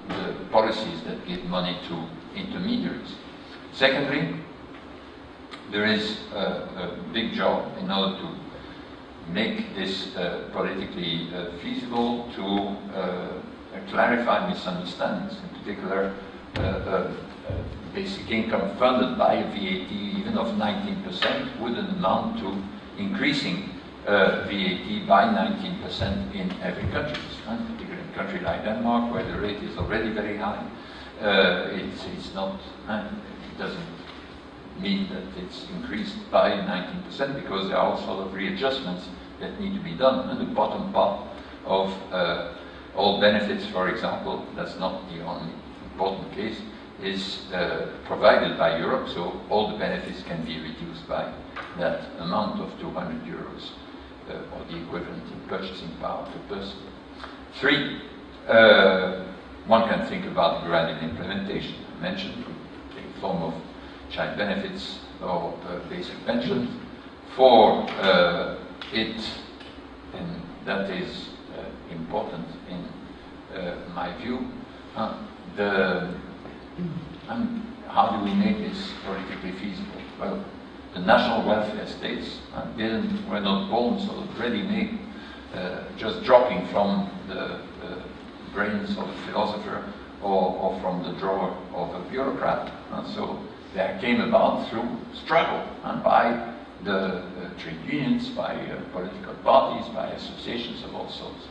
the policies that give money to intermediaries. Secondly, there is a big job in order to make this politically feasible, to clarify misunderstandings. In particular, basic income funded by VAT even of 19% wouldn't amount to increasing VAT by 19% in every country. Particularly in a country like Denmark, where the rate is already very high, it's not, it doesn't mean that it's increased by 19% because there are all sorts of readjustments that need to be done. And the bottom part of all benefits, for example, that's not the only important case, is provided by Europe, so all the benefits can be reduced by that amount of 200 euros, or the equivalent in purchasing power per person. 3, one can think about gradual implementation. I mentioned the form of child benefits or basic pensions. 4, and that is important in my view, how do we make this politically feasible? Well, the national welfare states were not born sort of ready-made, just dropping from the brains of a philosopher or from the drawer of a bureaucrat. And so they came about through struggle, and by the trade unions, by political parties, by associations of all sorts.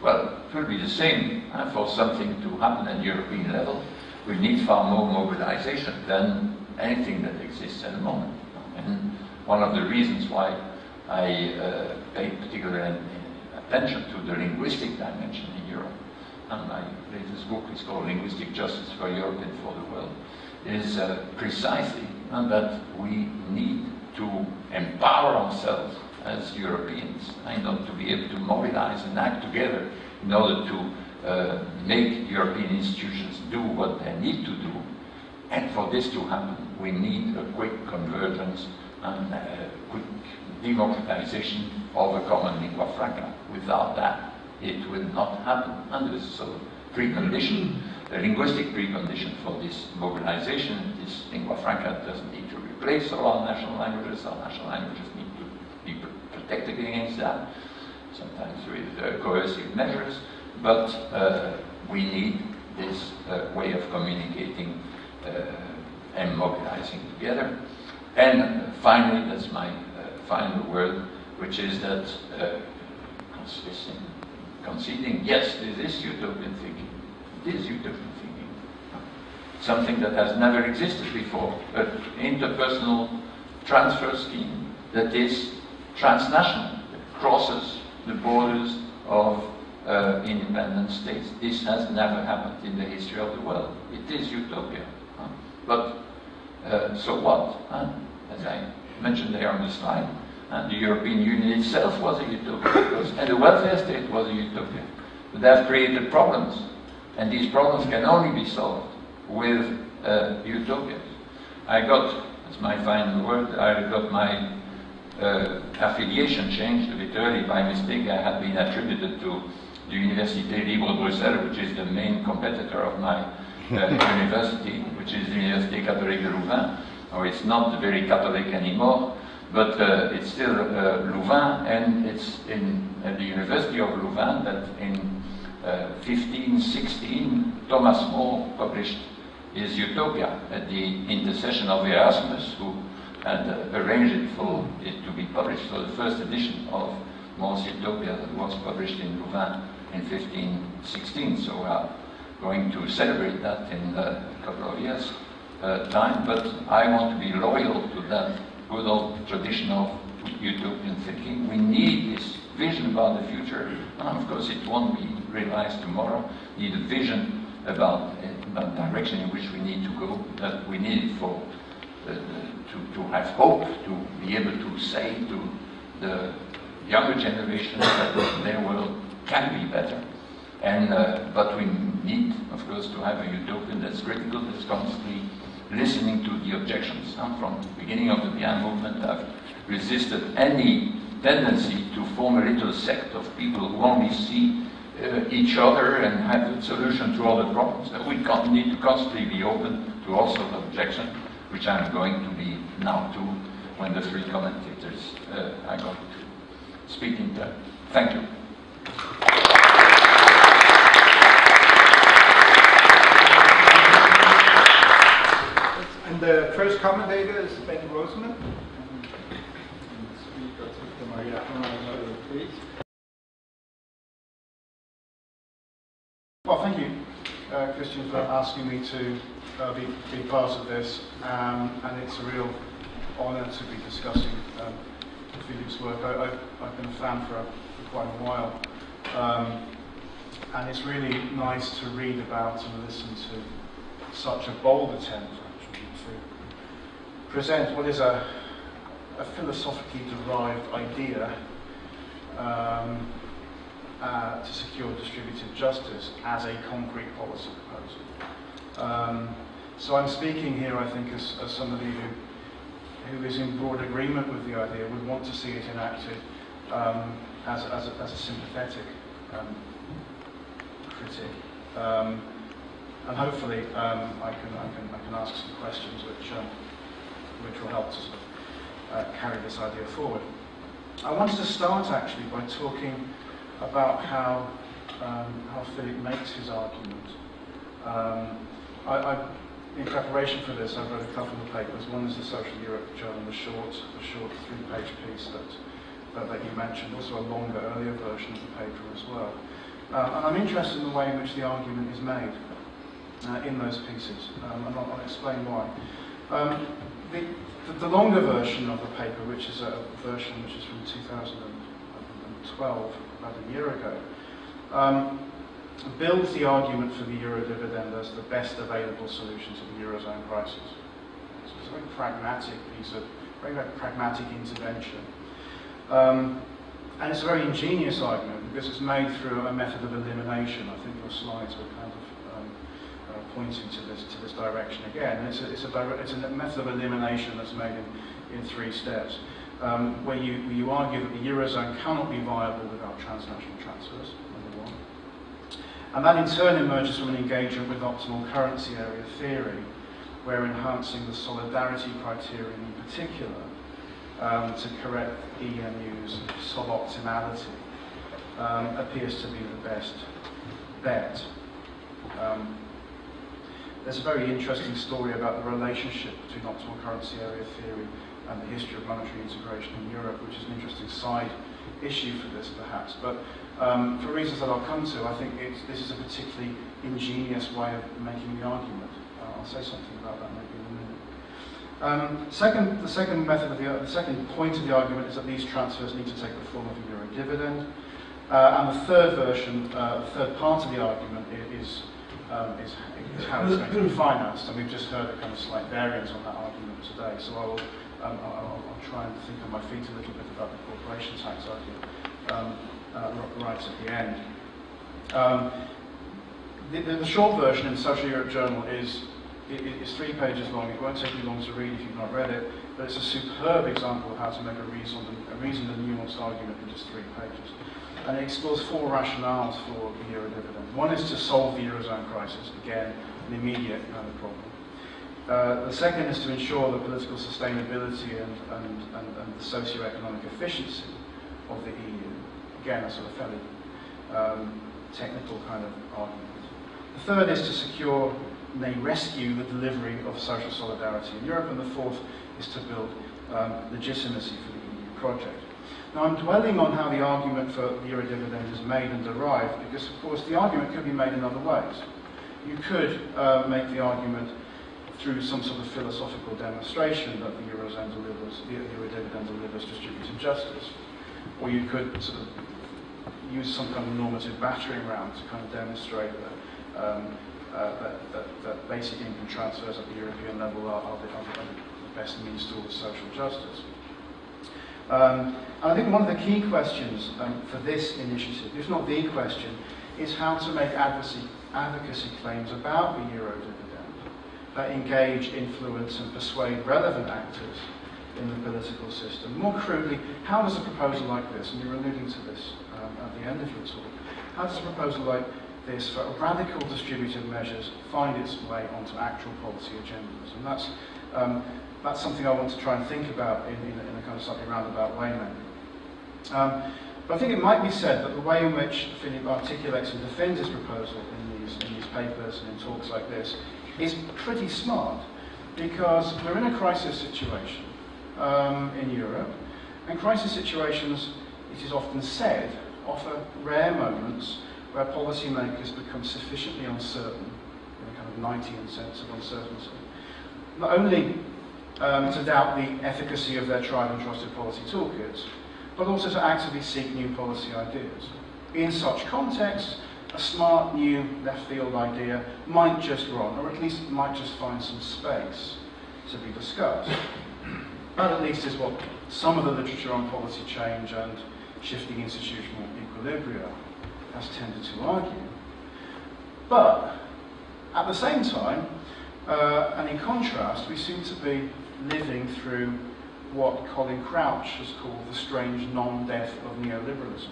Well, it will be the same for something to happen at European level. We need far more mobilization than anything that exists at the moment. And one of the reasons why I pay particular attention to the linguistic dimension in Europe, and my latest book is called Linguistic Justice for Europe and for the World, is precisely that we need to empower ourselves as Europeans in order to be able to mobilize and act together in order to make European institutions do what they need to do. And for this to happen, we need a quick convergence and a quick democratization of a common lingua franca. Without that, it will not happen. And there's a sort of precondition, a linguistic precondition for this mobilization. This lingua franca doesn't need to replace all our national languages. Our national languages need to be protected against that. sometimes with coercive measures, but we need this way of communicating and mobilizing together. And finally, that's my final word, which is that conceding, yes, this is utopian thinking. It is utopian thinking. Something that has never existed before, an interpersonal transfer scheme that is transnational, that crosses the borders of independent states. This has never happened in the history of the world. It is utopia. But so what? As I mentioned there on the slide, the European Union itself was a utopia, and the welfare state was a utopia. But they have created problems, and these problems can only be solved with utopias. I got, that's my final word, I got my affiliation changed a bit early by mistake. I had been attributed to the Université Libre de Bruxelles, which is the main competitor of my university, which is the Université Catholique de Louvain. Oh, it's not very Catholic anymore, but it's still Louvain, and it's in the University of Louvain that in 1516 Thomas More published his Utopia at the intercession of Erasmus, who had arranged it for it to be published. So the first edition of More's Utopia that was published in Louvain in 1516. So we are going to celebrate that in a couple of years' time. But I want to be loyal to that good old tradition of utopian thinking. We need this vision about the future. And of course, it won't be realized tomorrow. We need a vision about the direction in which we need to go, that we need it for to have hope, to be able to say to the younger generation that their world can be better. And but we need, of course, to have a utopian that's critical, that's constantly listening to the objections. From the beginning of the Bien movement, I've resisted any tendency to form a little sect of people who only see each other and have a solution to all the problems. We need to constantly be open to all sorts of objections, which I'm going to be now too when the three commentators are going to speak in turn. Thank you. And the first commentator is Ben Rosamond. Well, thank you, Christian, for asking me to be part of this, and it's a real honour to be discussing Philippe's work. I've been a fan for quite a while, and it's really nice to read about and listen to such a bold attempt, actually, to present what is a philosophically derived idea to secure distributive justice as a concrete policy proposal. So I'm speaking here, I think, as somebody who is in broad agreement with the idea, would want to see it enacted as a sympathetic critic. And hopefully I can ask some questions which will help to sort of, carry this idea forward. I wanted to start actually by talking about how Philippe makes his argument. In preparation for this, I've read a couple of papers. One is the Social Europe Journal, the short 3-page piece that you mentioned, also a longer, earlier version of the paper as well. And I'm interested in the way in which the argument is made in those pieces, and I'll explain why. The longer version of the paper, which is a version which is from 2012, about a year ago, builds the argument for the Euro Dividend as the best available solution to the Eurozone crisis. So it's a very pragmatic piece of, very pragmatic intervention. And it's a very ingenious argument because it's made through a method of elimination. I think your slides were kind of pointing to this direction again. And it's a method of elimination that's made in 3 steps, where you argue that the Eurozone cannot be viable without transnational transfers, number 1. And that in turn emerges from an engagement with optimal currency area theory, where enhancing the solidarity criterion in particular to correct EMU's suboptimality appears to be the best bet. There's a very interesting story about the relationship between optimal currency area theory and the history of monetary integration in Europe, which is an interesting side issue for this, perhaps. But for reasons that I'll come to, I think this is a particularly ingenious way of making the argument. I'll say something about that maybe in a minute. The second point of the argument is that these transfers need to take the form of a Euro dividend. And the third version, the third part of the argument is how it's going to be financed. And we've just heard a kind of slight variance on that argument today. So I'll try and think on my feet a little bit about the corporation tax argument right at the end. The short version in the Social Europe Journal is 3 pages long. It won't take you long to read if you've not read it, but it's a superb example of how to make a reasoned and nuanced argument in just 3 pages. And it explores 4 rationales for the Euro dividend. One is to solve the Eurozone crisis, again, an immediate kind of problem. The second is to ensure the political sustainability and the socio-economic efficiency of the EU. Again, a sort of fairly technical kind of argument. The third is to secure, nay, rescue the delivery of social solidarity in Europe. And the fourth is to build legitimacy for the EU project. Now, I'm dwelling on how the argument for the Euro dividend is made and derived, because, of course, the argument could be made in other ways. You could make the argument through some sort of philosophical demonstration that the Eurozone delivers, the Euro dividend delivers distributed justice. Or you could sort of use some kind of normative battering ram to kind of demonstrate that basic income transfers at the European level are the best means towards social justice. And I think one of the key questions for this initiative, if not the question, is how to make advocacy claims about the Euro dividend that engage, influence and persuade relevant actors in the political system. More crudely, how does a proposal like this, and you're alluding to this at the end of your talk, how does a proposal like this for radical distributive measures find its way onto actual policy agendas? And that's something I want to try and think about in a kind of slightly roundabout way maybe. But I think it might be said that the way in which Philippe articulates and defends his proposal in these papers and in talks like this is pretty smart, because we're in a crisis situation in Europe, and crisis situations, it is often said, offer rare moments where policymakers become sufficiently uncertain, in a kind of Knightian sense of uncertainty, not only to doubt the efficacy of their tried and trusted policy toolkits, but also to actively seek new policy ideas. In such contexts, a smart, new, left-field idea might just run, or at least might just find some space to be discussed. That at least is what some of the literature on policy change and shifting institutional equilibria has tended to argue. But at the same time, and in contrast, we seem to be living through what Colin Crouch has called the strange non-death of neoliberalism.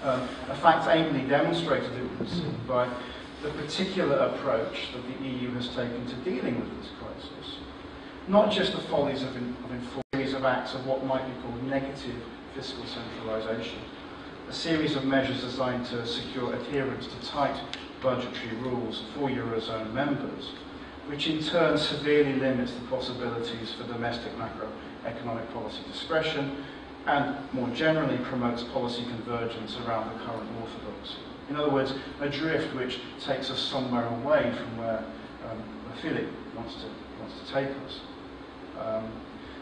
A fact ably demonstrated, it would seem, by the particular approach that the EU has taken to dealing with this crisis. Not just the follies of a series of acts of what might be called negative fiscal centralisation, a series of measures designed to secure adherence to tight budgetary rules for Eurozone members, which in turn severely limits the possibilities for domestic macroeconomic policy discretion and more generally promotes policy convergence around the current orthodoxy. In other words, a drift which takes us somewhere away from where Philippe wants to take us.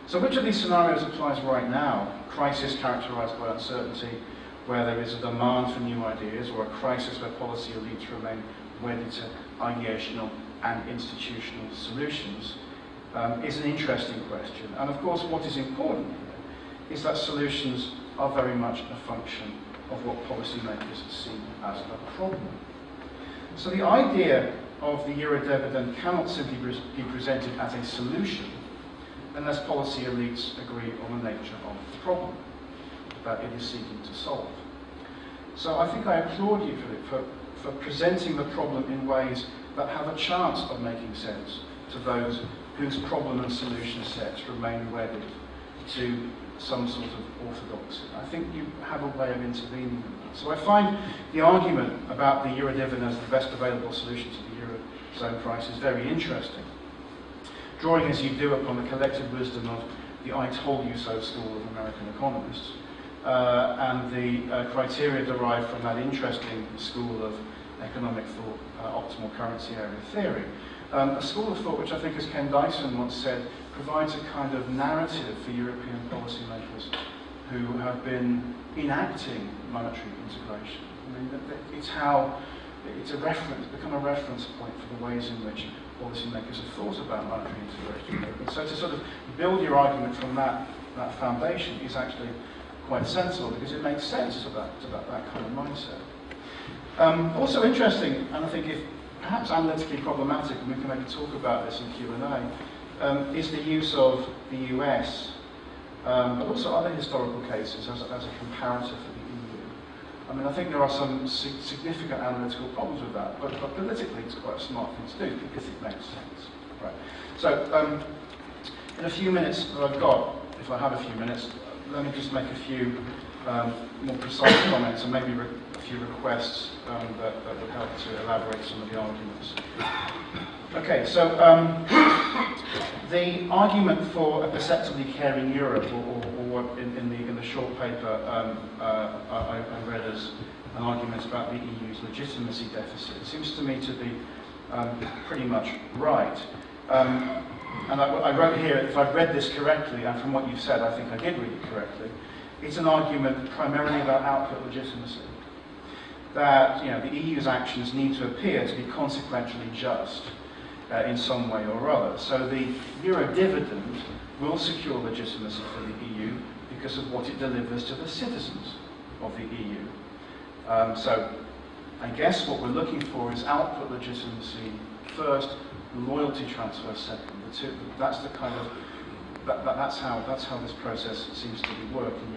So which of these scenarios applies right now? Crisis characterized by uncertainty, where there is a demand for new ideas, or a crisis where policy elites remain wedded to ideational and institutional solutions, is an interesting question. And of course, what is important here is that solutions are very much a function of what policymakers see as a problem. So the idea of the Euro dividend cannot simply be presented as a solution unless policy elites agree on the nature of the problem that it is seeking to solve. So I think I applaud you, Philippe, for presenting the problem in ways that have a chance of making sense to those whose problem and solution sets remain wedded to some sort of orthodoxy. I think you have a way of intervening in that. So I find the argument about the Euro dividend as the best available solution to the Eurozone crisis very interesting, drawing as you do upon the collective wisdom of the I told you so school of American economists, and the criteria derived from that interesting school of economic thought, optimal currency area theory. A school of thought which I think, as Ken Dyson once said, provides a kind of narrative for European policymakers who have been enacting monetary integration. I mean, it's become a reference point for the ways in which policymakers have thought about monetary integration. And so to sort of build your argument from that foundation is actually quite sensible, because it makes sense to that kind of mindset. Also interesting, and I think if perhaps analytically problematic, and we can maybe talk about this in Q&A, is the use of the US, but also other historical cases as a comparator for the EU. I mean, I think there are some significant analytical problems with that, but politically it's quite a smart thing to do because it makes sense. Right. So, in a few minutes that I've got, if I have a few minutes, let me just make a few more precise comments and maybe a few requests that would help to elaborate some of the arguments. Okay, so the argument for a perceptibly caring Europe, or what in the short paper I read as an argument about the EU's legitimacy deficit, seems to me to be pretty much right. And I wrote here, if I've read this correctly, and from what you've said, I think I did read it correctly, it's an argument primarily about output legitimacy. That the EU's actions need to appear to be consequentially just in some way or other. So the Euro dividend will secure legitimacy for the EU because of what it delivers to the citizens of the EU. So I guess what we're looking for is output legitimacy first, loyalty transfer second. That's the kind of that's how this process seems to be working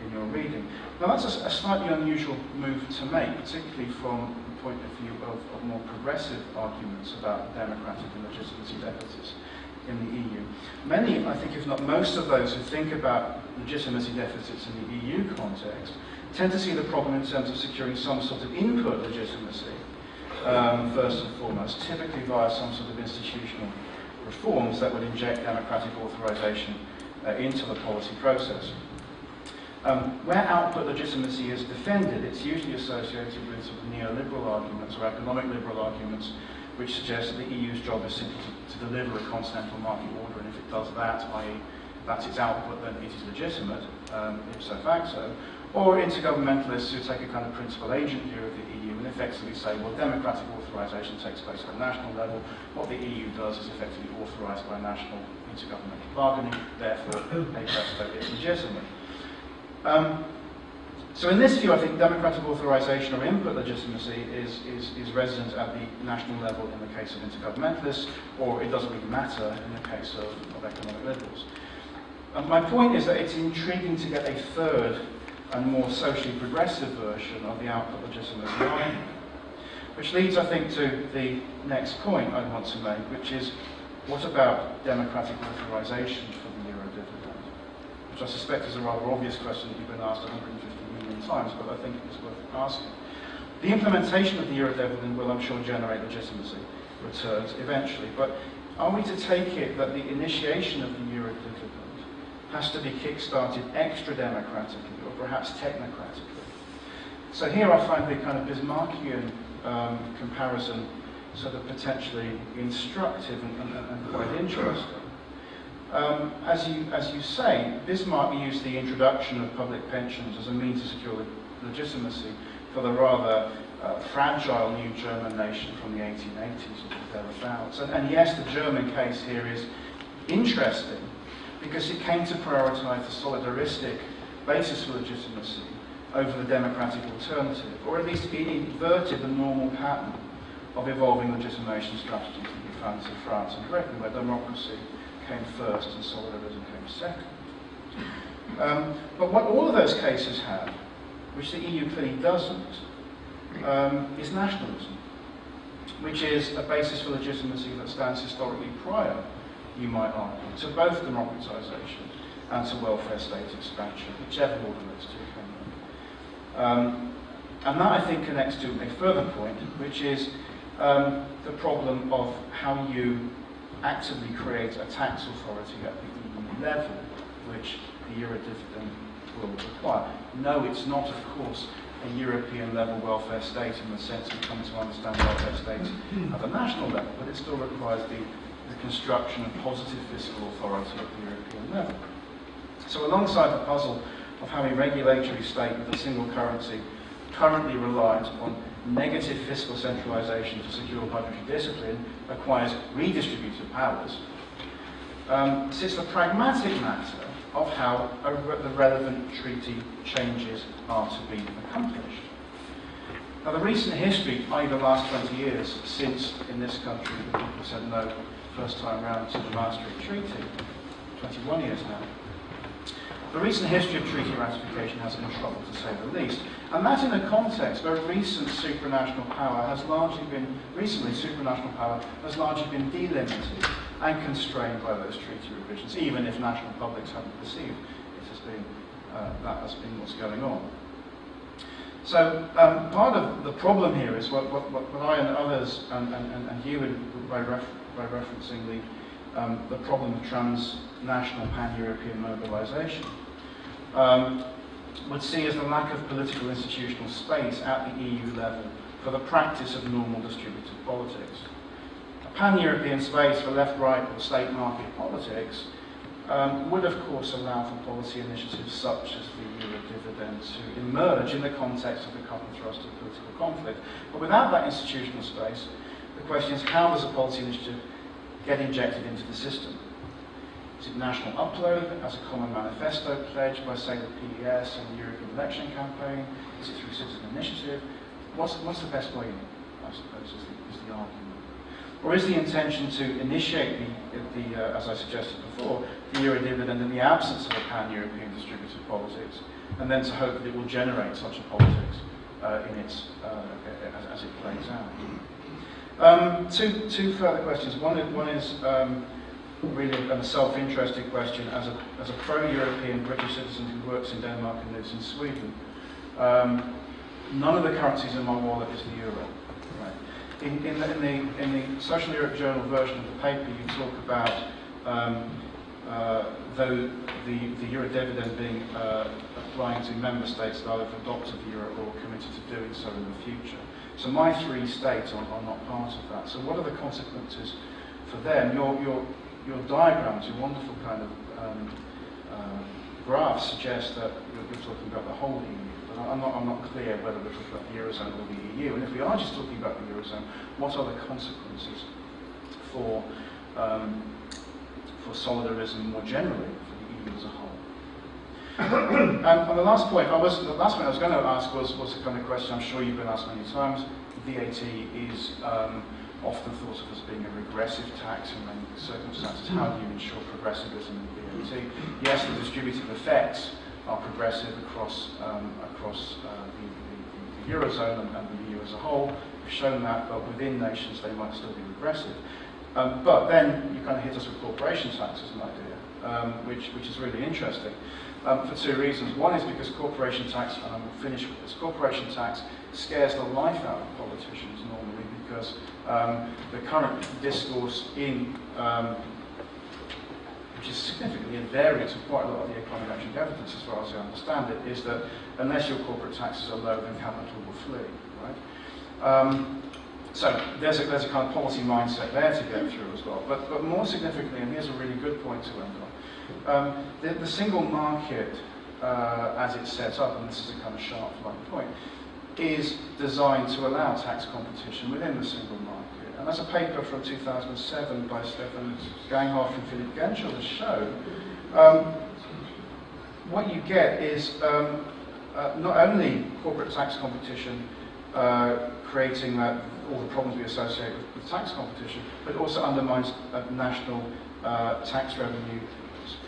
in your reading. Now that's a slightly unusual move to make, particularly from the point of view of more progressive arguments about democratic and legitimacy deficits in the EU. Many, I think, if not most of those who think about legitimacy deficits in the EU context tend to see the problem in terms of securing some sort of input legitimacy, first and foremost, typically via some sort of institutional reforms that would inject democratic authorization into the policy process. Where output legitimacy is defended, it's usually associated with sort of neoliberal arguments or economic liberal arguments, which suggest that the EU's job is simply to deliver a continental market order, and if it does that, i.e. that's its output, then it is legitimate, ipso facto. Or intergovernmentalists who take a kind of principal agent view of the EU and effectively say, well, democratic authorization takes place at a national level. What the EU does is effectively authorized by national intergovernmental bargaining, therefore, a presto, it's legitimate. So in this view, I think democratic authorization or input legitimacy is resident at the national level in the case of intergovernmentalists, or it doesn't really matter in the case of economic liberals. My point is that it's intriguing to get a third and more socially progressive version of the output legitimacy argument, which leads, I think, to the next point I want to make, which is, what about democratic authorization for the Euro dividend? Which I suspect is a rather obvious question that you've been asked 150 million times, but I think it's worth asking. The implementation of the Euro dividend will, I'm sure, generate legitimacy returns eventually, but are we to take it that the initiation of the Euro dividend has to be kick-started extra-democratically, or perhaps technocratically? So here I find the kind of Bismarckian comparison sort of potentially instructive and quite interesting. As you say, Bismarck used the introduction of public pensions as a means to secure legitimacy for the rather fragile new German nation from the 1880s or thereabouts. And yes, the German case here is interesting because it came to prioritize the solidaristic basis for legitimacy over the democratic alternative, or at least it inverted the normal pattern of evolving legitimation strategies that we found in France and Britain, where democracy came first and solidarism came second. But what all of those cases have, which the EU clearly doesn't, is nationalism, which is a basis for legitimacy that stands historically prior, you might argue, to both democratization and to welfare state expansion, whichever order those two come in. And that, I think, connects to a further point, which is the problem of how you actively create a tax authority at the EU level, which the Euro Dividend will require. No, it's not, of course, a European-level welfare state in the sense we come to understand welfare states at the national level, but it still requires the construction of positive fiscal authority at the European level. So alongside the puzzle of how a regulatory state with a single currency currently reliant on negative fiscal centralisation to secure budgetary discipline acquires redistributive powers, sits the pragmatic matter of how the relevant treaty changes are to be accomplished. Now, the recent history, i.e. the last 20 years since in this country the people said no first time round to the Maastricht Treaty, 21 years now, the recent history of treaty ratification has been troubled, to say the least, and that in a context where recent supranational power has largely been delimited and constrained by those treaty revisions, even if national publics haven't perceived it as being, that has been what's going on. So part of the problem here is what I and others, and you by referencing the problem of transnational pan-European mobilisation, would see as the lack of political institutional space at the EU level for the practice of normal distributive politics. A pan-European space for left-right or state market politics would of course allow for policy initiatives such as the Euro Dividend to emerge in the context of the common thrust of political conflict. But without that institutional space, the question is, how does a policy initiative get injected into the system? Is it national upload as a common manifesto pledge by, say, the PES and the European election campaign? Is it through citizen initiative? What's the best way in, I suppose, is the argument. Or is the intention to initiate as I suggested before, the Euro Dividend in the absence of a pan-European distributive politics, and then to hope that it will generate such a politics in its, as it plays out? Two further questions. One is really a self-interested question. As a pro-European British citizen who works in Denmark and lives in Sweden, none of the currencies in my wallet is the euro. Right. In the Social Europe Journal version of the paper, you talk about the Euro Dividend being applying to member states that either have adopted the euro or committed to doing so in the future. So my three states are not part of that. So what are the consequences for them? Your diagrams, your wonderful kind of graphs suggest that you're talking about the whole EU, but I'm not clear whether we're talking about the Eurozone or the EU. And if we are just talking about the Eurozone, what are the consequences for solidarism more generally, for the EU as a whole? And the last point I was going to ask was the kind of question I'm sure you've been asked many times. VAT is often thought of as being a regressive tax in many circumstances. How do you ensure progressivism in VAT? Yes, the distributive effects are progressive across the Eurozone and the EU as a whole. We've shown that, but within nations they might still be regressive. But then you kind of hit us with corporation tax as an idea, which is really interesting. For two reasons. One is because corporation tax, and I'm finished with this, corporation tax scares the life out of politicians normally, because the current discourse which is significantly at variance with quite a lot of the econometric evidence as far as I understand it, is that unless your corporate taxes are low, then capital will flee, right? So there's a kind of policy mindset there to go through as well. But more significantly, and here's a really good point to end on, the single market, as it's set up, and this is a kind of sharp-like point, is designed to allow tax competition within the single market. And as a paper from 2007 by Stefan Ganghoff and Philippe Genschel has shown, what you get is not only corporate tax competition creating all the problems we associate with tax competition, but also undermines national tax revenue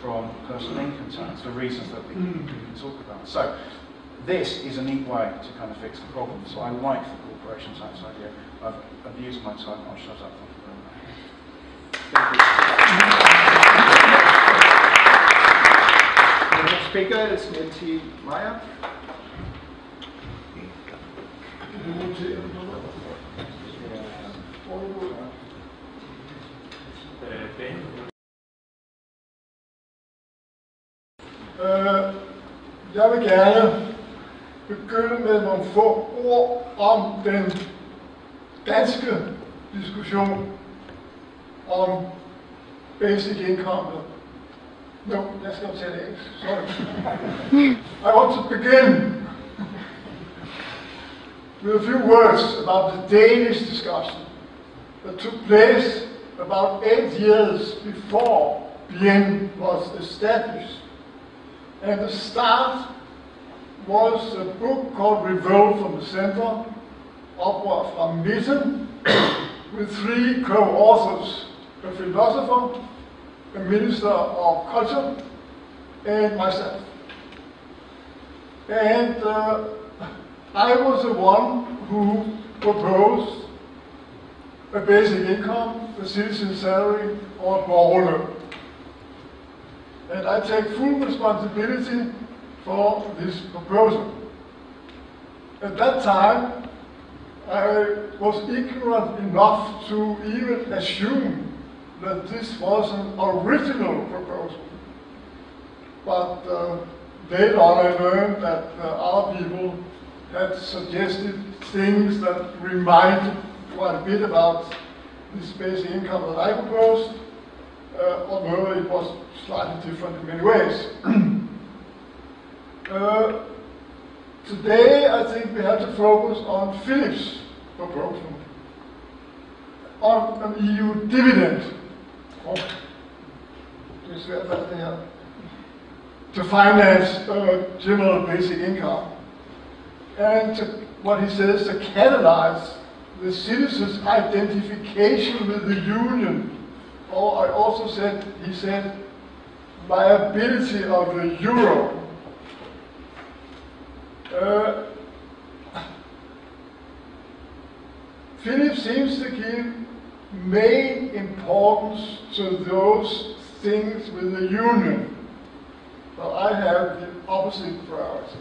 from personal income tax, for reasons that we can talk about. So this is a neat way to kind of fix the problem. So I like the corporation tax idea. I've abused my time. I'll shut up. Thank you very much. speaker is Niels I. Meyer. Jeg vil gerne begynde med nogle få ord om den danske diskussion om basic income. No, let's go to the English. Sorry. I want to begin with a few words about the Danish discussion that took place about 8 years before BN was established. And the start was a book called Revolt from the Center, Upward from Midten, with 3 co-authors, a philosopher, a minister of culture, and myself. And I was the one who proposed a basic income, a citizen salary, or a borgerløn. And I take full responsibility for this proposal. At that time, I was ignorant enough to even assume that this was an original proposal. But later on I learned that other people had suggested things that reminded quite a bit about this basic income that I proposed, although it was slightly different in many ways. Today I think we have to focus on Philippe's proposal on an EU dividend. To finance general basic income, and what he says, to catalyze the citizens' identification with the union, or I also said, he said, viability of the euro. Philip seems to give main importance to those things with the union. Well, I have the opposite priority,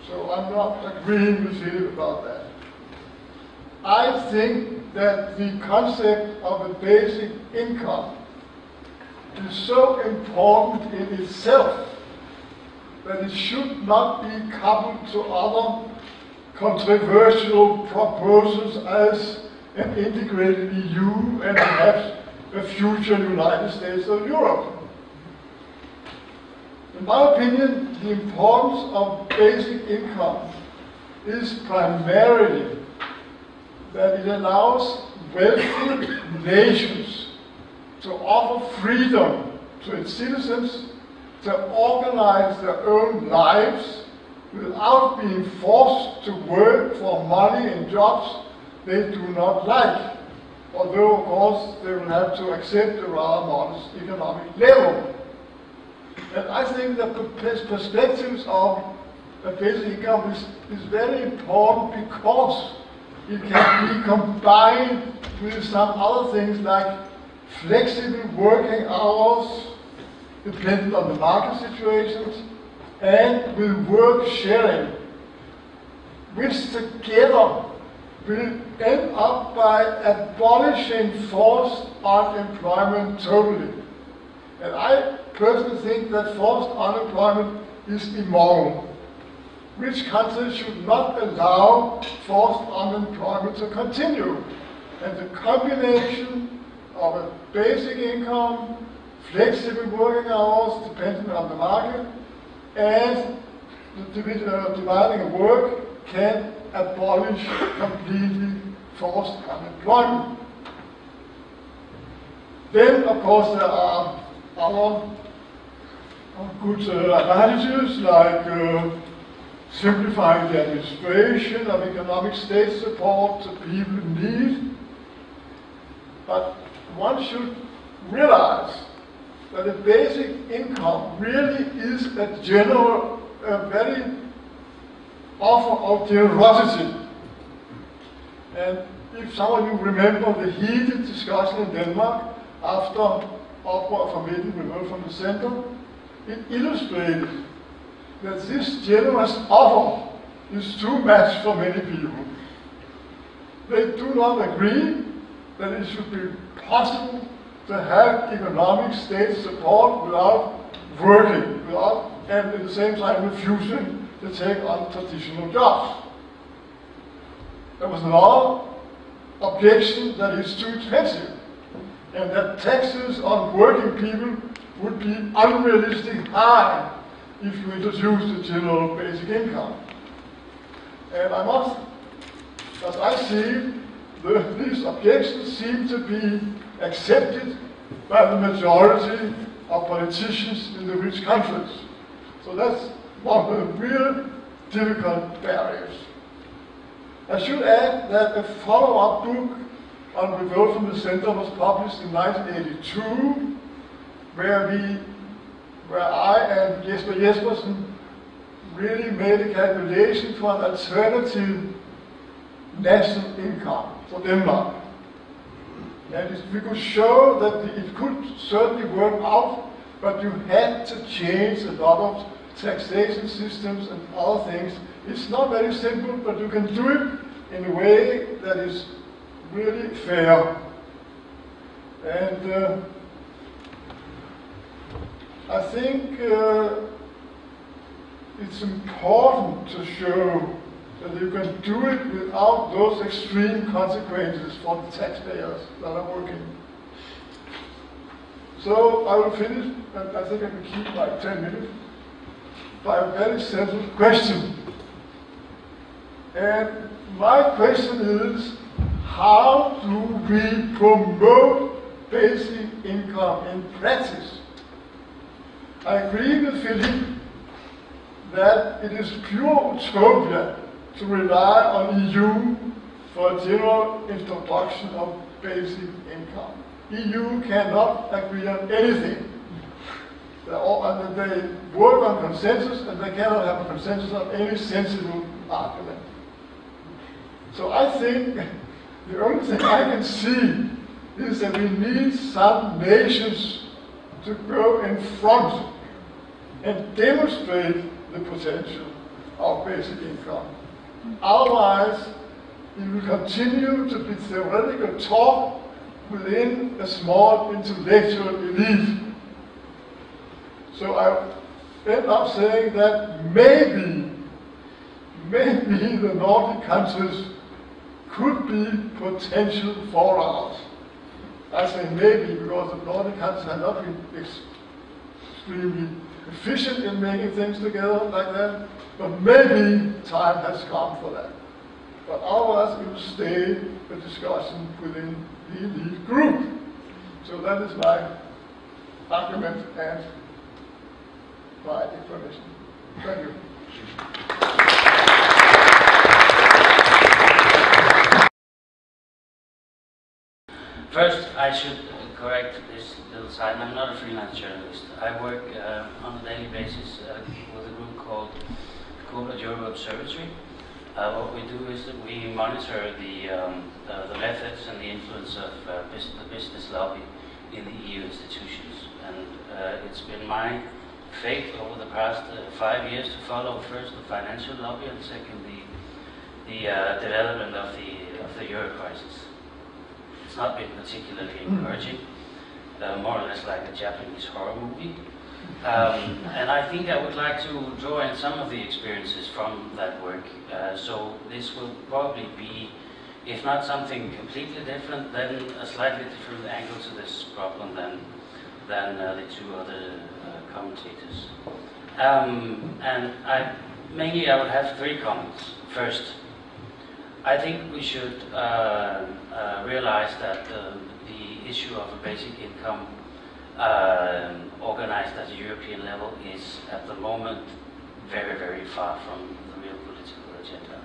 so I'm not agreeing with Philip about that. I think that the concept of a basic income is so important in itself that it should not be coupled to other controversial proposals as an integrated EU and perhaps a future United States of Europe. In my opinion, the importance of basic income is primarily that it allows wealthy nations to offer freedom to its citizens to organize their own lives without being forced to work for money in jobs they do not like, although of course they will have to accept a rather modest economic level. And I think that the perspectives of a basic income is very important because it can be combined with some other things like flexible working hours, dependent on the market situations, and with work sharing, which together will end up by abolishing forced unemployment totally. And I personally think that forced unemployment is immoral. Which countries should not allow forced unemployment to continue? And the combination of a basic income, flexible working hours dependent on the market, and the dividing of work can abolish completely forced unemployment. Then, of course, there are other good advantages like simplifying the administration of economic state support to people in need. But one should realize that a basic income really is a general, very offer of generosity. And if some of you remember the heated discussion in Denmark after Upward from Midten, Revolt from the Center, it illustrated that this generous offer is too much for many people. They do not agree that it should be possible to have economic state support without working, and at the same time refusing to take on traditional jobs. There was another objection that it's too expensive, and that taxes on working people would be unrealistically high if you introduce the general basic income. And I must, as I see, these objections seem to be accepted by the majority of politicians in the rich countries. So that's one of the real difficult barriers. I should add that a follow-up book on revolt from the center was published in 1982, where I and Jesper Jespersen really made a calculation for an alternative national income for Denmark. And we could show that it could certainly work out, but you had to change a lot of taxation systems and other things. It's not very simple, but you can do it in a way that is really fair. And I think it's important to show that you can do it without those extreme consequences for the taxpayers that are working. So I will finish, and I think I can keep like 10 minutes, by a very simple question. And my question is, how do we promote basic income in practice? I agree with Philippe that it is pure utopia to rely on EU for a general introduction of basic income. EU cannot agree on anything. They work on consensus, and they cannot have a consensus on any sensible argument. So I think the only thing I can see is that we need some nations to go in front and demonstrate the potential of basic income. Otherwise, it will continue to be theoretical talk within a small intellectual elite. So I end up saying that maybe the Nordic countries could be potential forerunners. I say maybe because the Nordic countries have not been extremely efficient in making things together like that, but maybe time has come for that. But otherwise it will stay a discussion within the elite group. So that is my argument and my explanation. Thank you. First, I should correct this little side. I'm not a freelance journalist. I work on a daily basis with a group called Europe Observatory. What we do is that we monitor the methods and the influence of the business lobby in the EU institutions. And it's been my fate over the past 5 years to follow first the financial lobby and second the development of the euro crisis. It's not been particularly encouraging, more or less like a Japanese horror movie. And I think I would like to draw in some of the experiences from that work. So this will probably be, if not something completely different, then a slightly different angle to this problem than the two other commentators. And mainly I would have 3 comments. First, I think we should realize that the issue of a basic income organized at the European level is at the moment very, very far from the real political agenda.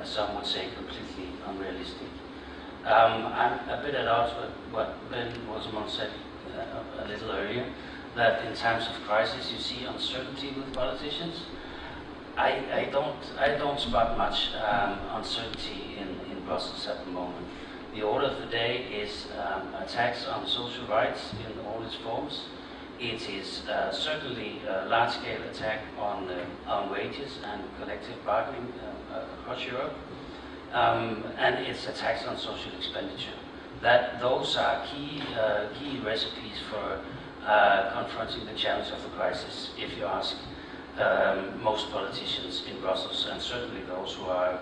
Some would say completely unrealistic. I'm a bit at odds with what Ben Rosamond said a little earlier, that in times of crisis you see uncertainty with politicians. I don't spot much uncertainty in Brussels at the moment. The order of the day is a tax on social rights in all its forms. It is certainly a large-scale attack on wages and collective bargaining across Europe, and it's attacks on social expenditure. Those are key recipes for confronting the challenge of the crisis, if you ask most politicians in Brussels, and certainly those who are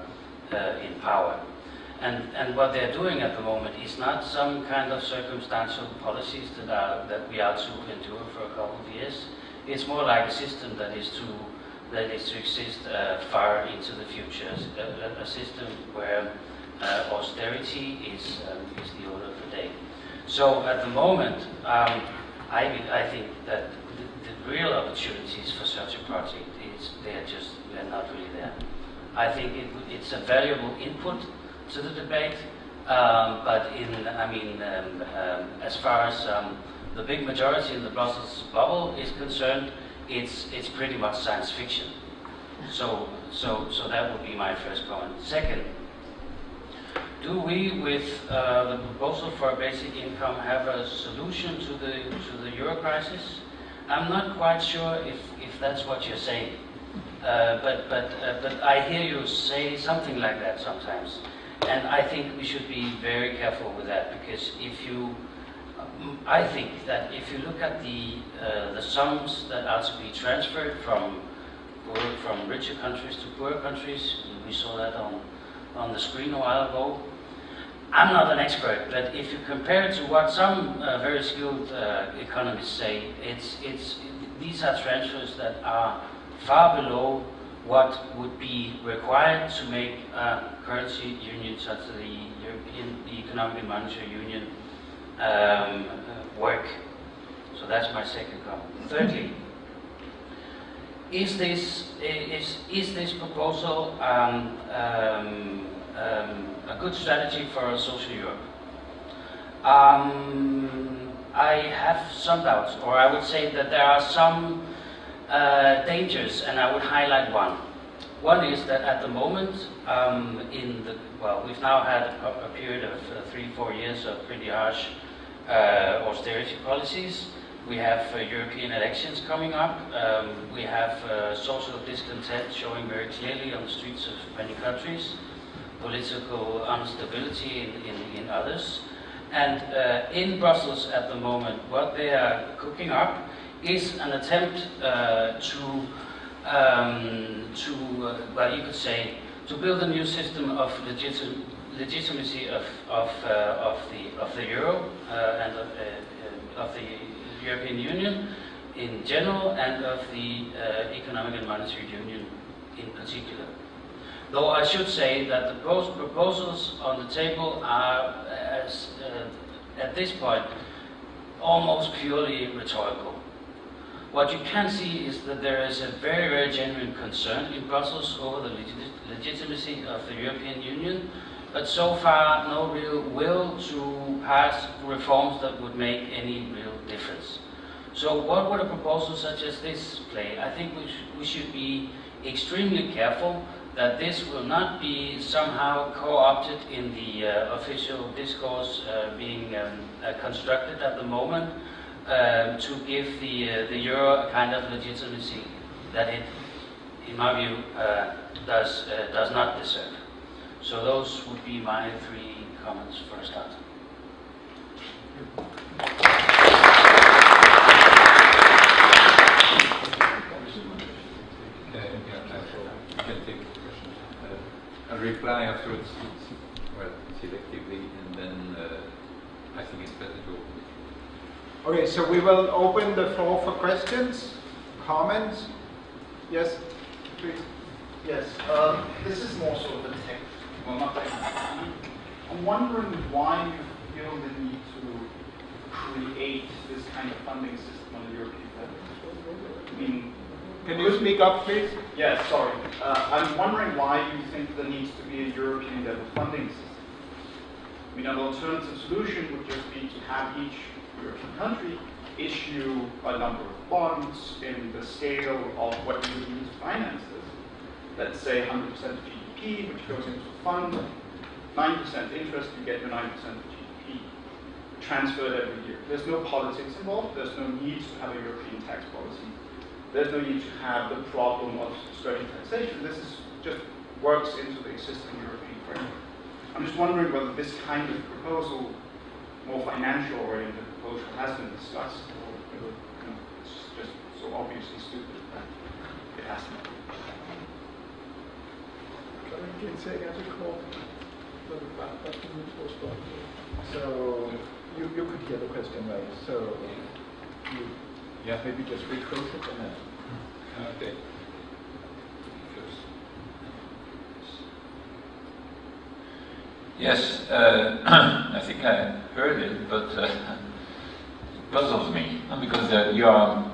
in power. And what they're doing at the moment is not some kind of circumstantial policies that we are to endure for a couple of years. It's more like a system that is to exist far into the future, a system where austerity is the order of the day. So at the moment, I think that the real opportunities for such a project they're not really there. I think it's a valuable input to the debate, but as far as the big majority in the Brussels bubble is concerned, it's pretty much science fiction. So that would be my first comment. Second, do we, with the proposal for a basic income, have a solution to the euro crisis? I'm not quite sure if that's what you're saying, but I hear you say something like that sometimes. And I think we should be very careful with that, because I think that if you look at the sums that are to be transferred from richer countries to poorer countries, we saw that on the screen a while ago. I'm not an expert, but if you compare it to what some very skilled economists say, these are transfers that are far below what would be required to make a currency union such as the Economic and Monetary Union work. So that's my second comment. Thirdly, is this proposal a good strategy for a social Europe? I have some doubts, or I would say that there are some dangers, and I would highlight one. One is that at the moment, we've now had a period of 3-4 years of pretty harsh austerity policies. We have European elections coming up. We have social discontent showing very clearly on the streets of many countries, political instability in others. And in Brussels at the moment, what they are cooking up is an attempt you could say, to build a new system of legitimacy of the euro and of the European Union in general, and of the Economic and Monetary Union in particular. Though I should say that the proposals on the table are, at this point, almost purely rhetorical. What you can see is that there is a very, very genuine concern in Brussels over the legitimacy of the European Union, but so far no real will to pass reforms that would make any real difference. So what would a proposal such as this play? I think we should be extremely careful that this will not be somehow co-opted in the official discourse being constructed at the moment, to give the euro a kind of legitimacy that it, in my view, does not deserve. So those would be my 3 comments for a start. You can take a reply afterwards, selectively, and then I think it's better to open it. Okay, so we will open the floor for questions, comments. Yes, please. Yes, this is more sort of a tech, well, not technical. I'm wondering why you feel the need to create this kind of funding system on the European level. I mean, can you speak up, please? Yeah, sorry. I'm wondering why you think there needs to be a European level funding system. I mean, an alternative solution would just be to have each European country issue a number of bonds in the scale of what you would use to finance this. Let's say 100% of GDP, which goes into a fund, 9% interest, you get your 9% of GDP. transferred every year. There's no politics involved, there's no need to have a European tax policy. There's no need to have the problem of sterling taxation. This is just works into the existing European framework. I'm just wondering whether this kind of proposal, more financial oriented proposal, has been discussed, or whether it's just so obviously stupid that it hasn't. So you could hear the question, right? So yeah, maybe just reclose it and then. Okay. Yes, I think I heard it, but it puzzles me because you are,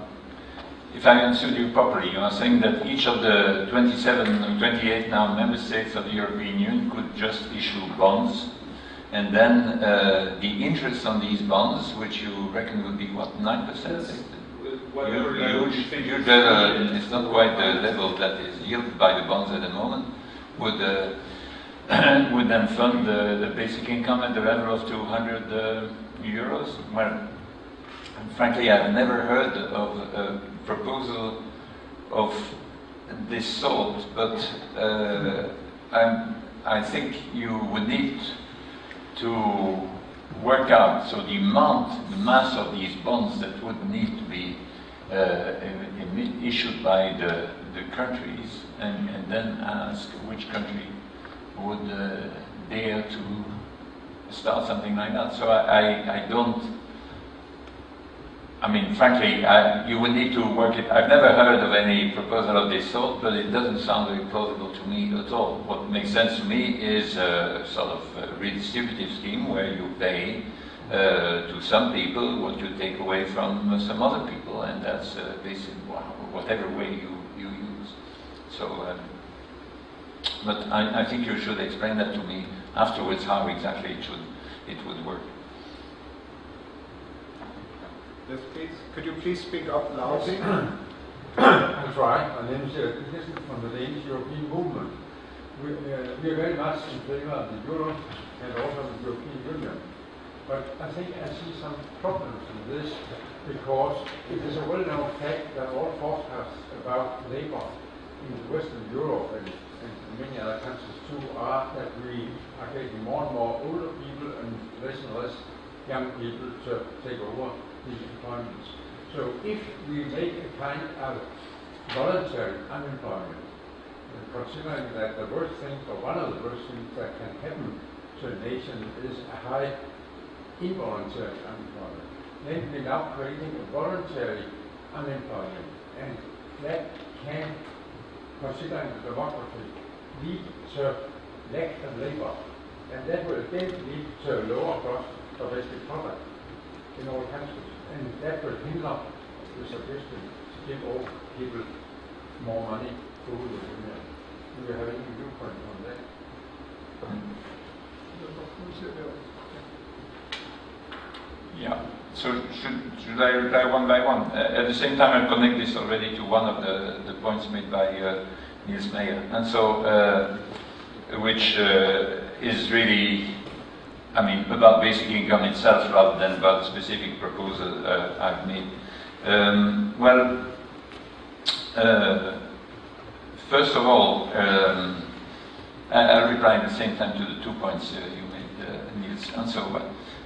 if I understood you properly, you are saying that each of the 27 or 28 now member states of the European Union could just issue bonds, and then the interest on these bonds, which you reckon would be what, 9%? Whatever level you think it's not quite the level that is yielded by the bonds at the moment, would then fund the basic income at the level of 200 euros? Well, frankly, I've never heard of a proposal of this sort, but I think you would need to work out, so the amount, the mass of these bonds that would need to be issued by the countries, and then ask which country would dare to start something like that. So I don't, I mean, frankly, you would need to work it. I've never heard of any proposal of this sort, but it doesn't sound very plausible to me at all. What makes sense to me is a sort of redistributive scheme where you pay to some people what you take away from some other people, and that's basically whatever way you use. So, but I think you should explain that to me afterwards, how exactly it would work. Yes, please. Could you please speak up loudly? I'll try. My name is Kenneth from the Danish European movement. We are very much in favor of the Euro and also the European Union. But I think I see some problems in this, because it is a well-known fact that all forecasts about labor in Western Europe and many other countries too are that we are getting more and more older people and less young people to take over these employments. So if we make a kind of voluntary unemployment, considering that the worst thing, or one of the worst things that can happen to a nation is a high involuntary unemployment, then we're now creating a voluntary unemployment, and that can, considering the demography, lead to lack of labor, and that will again lead to a lower gross domestic product in all countries, and that will hinder the suggestion to give all people more money through the union. Do you have any viewpoint on that? Yeah. So should I reply one by one? At the same time, I'll connect this already to one of the points made by Niels Meyer, and so which is really, I mean, about basic income itself rather than about the specific proposal I've made. Well, first of all, I'll reply at the same time to the 2 points you made, Niels. And so,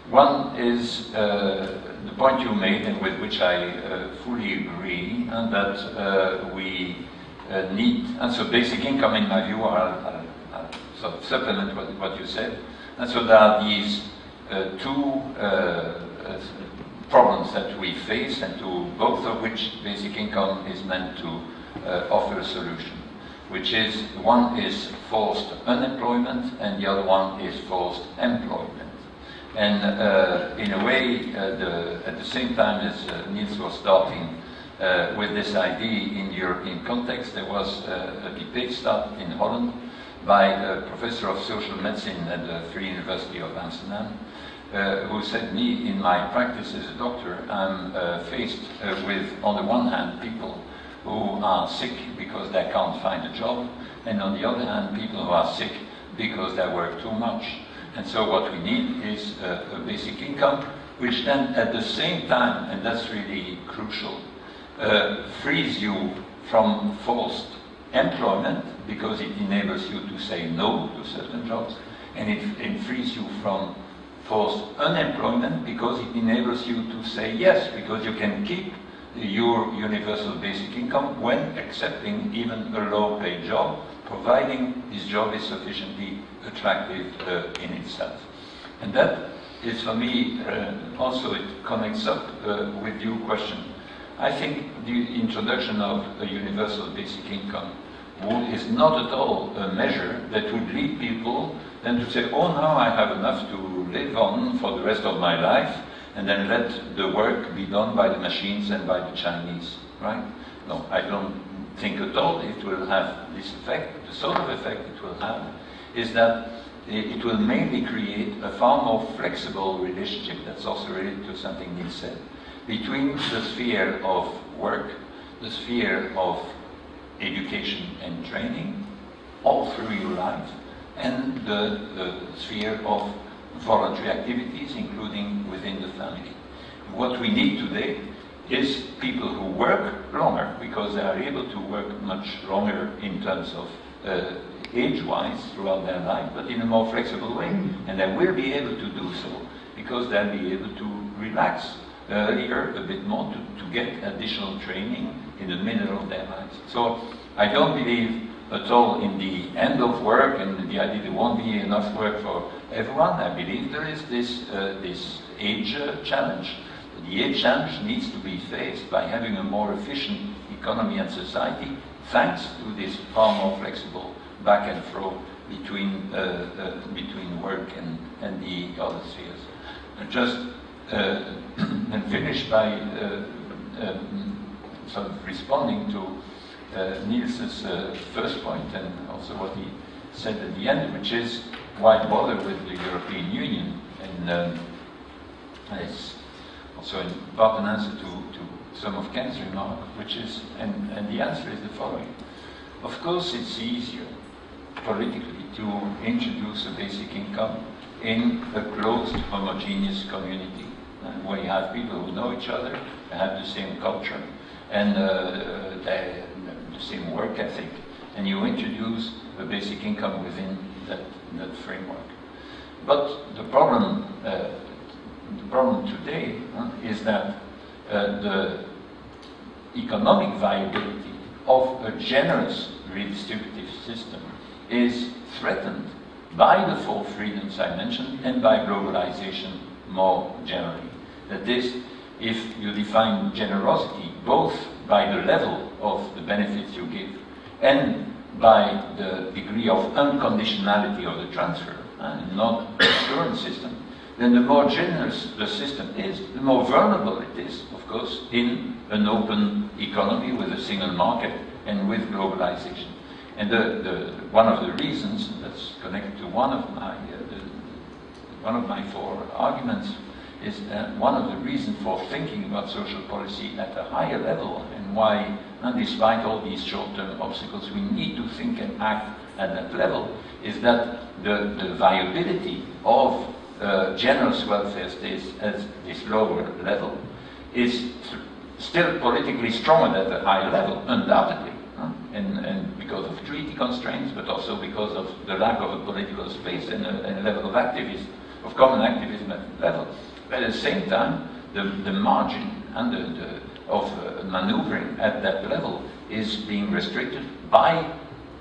one is the point you made, and with which I fully agree, and that we need, and so basic income, in my view, I'll sort of supplement what you said, and so there are these two problems that we face, and to both of which basic income is meant to offer a solution, which is, one is forced unemployment, and the other one is forced employment. And in a way, at the same time as Niels was starting with this idea in the European context, there was a debate started in Holland by a professor of social medicine at the Free University of Amsterdam, who said, me, in my practice as a doctor, I'm faced with, on the one hand, people who are sick because they can't find a job, and on the other hand, people who are sick because they work too much. And so what we need is a basic income, which then at the same time, and that's really crucial, frees you from forced employment, because it enables you to say no to certain jobs, and it frees you from forced unemployment, because it enables you to say yes, because you can keep your universal basic income when accepting even a low-paid job, providing this job is sufficiently attractive in itself. And that is, for me, also it connects up with your question. I think the introduction of a universal basic income is not at all a measure that would lead people then to say, oh, now I have enough to live on for the rest of my life, and then let the work be done by the machines and by the Chinese, right? No, I don't think at all it will have this effect. The sort of effect it will have is that it will mainly create a far more flexible relationship, that's also related to something Niels said, between the sphere of work, the sphere of education and training, all through your life, and the sphere of voluntary activities, including within the family. What we need today is people who work longer, because they are able to work much longer in terms of age-wise throughout their life, but in a more flexible way. And they will be able to do so, because they'll be able to relax earlier a bit more, to get additional training in the middle of their lives. So I don't believe at all in the end of work and the idea there won't be enough work for everyone. I believe there is this age challenge. The age challenge needs to be faced by having a more efficient economy and society, thanks to this far more flexible back and forth between work and the other spheres. Just and finish by sort of responding to Niels's first point, and also what he said at the end, which is why bother with the European Union? And it's also in part an answer to some of Ken's remark, which is, and the answer is the following. Of course, it's easier politically to introduce a basic income in a closed, homogeneous community, where you have people who know each other, they have the same culture, and they the same work ethic, and you introduce a basic income within that framework. But the problem today is that the economic viability of a generous redistributive system is threatened by the four freedoms I mentioned and by globalization more generally. That is, if you define generosity both by the level of the benefits you give and by the degree of unconditionality of the transfer, not the current system, then the more generous the system is, the more vulnerable it is, of course, in an open economy with a single market and with globalization. And one of the reasons that's connected to one of my four arguments is one of the reasons for thinking about social policy at a higher level, and why, despite all these short-term obstacles, we need to think and act at that level, is that the viability of generous welfare states at this lower level is still politically stronger at a higher level, undoubtedly, and because of treaty constraints, but also because of the lack of a political space and a level of activism, of common activism at that level. But at the same time, the margin of maneuvering at that level is being restricted by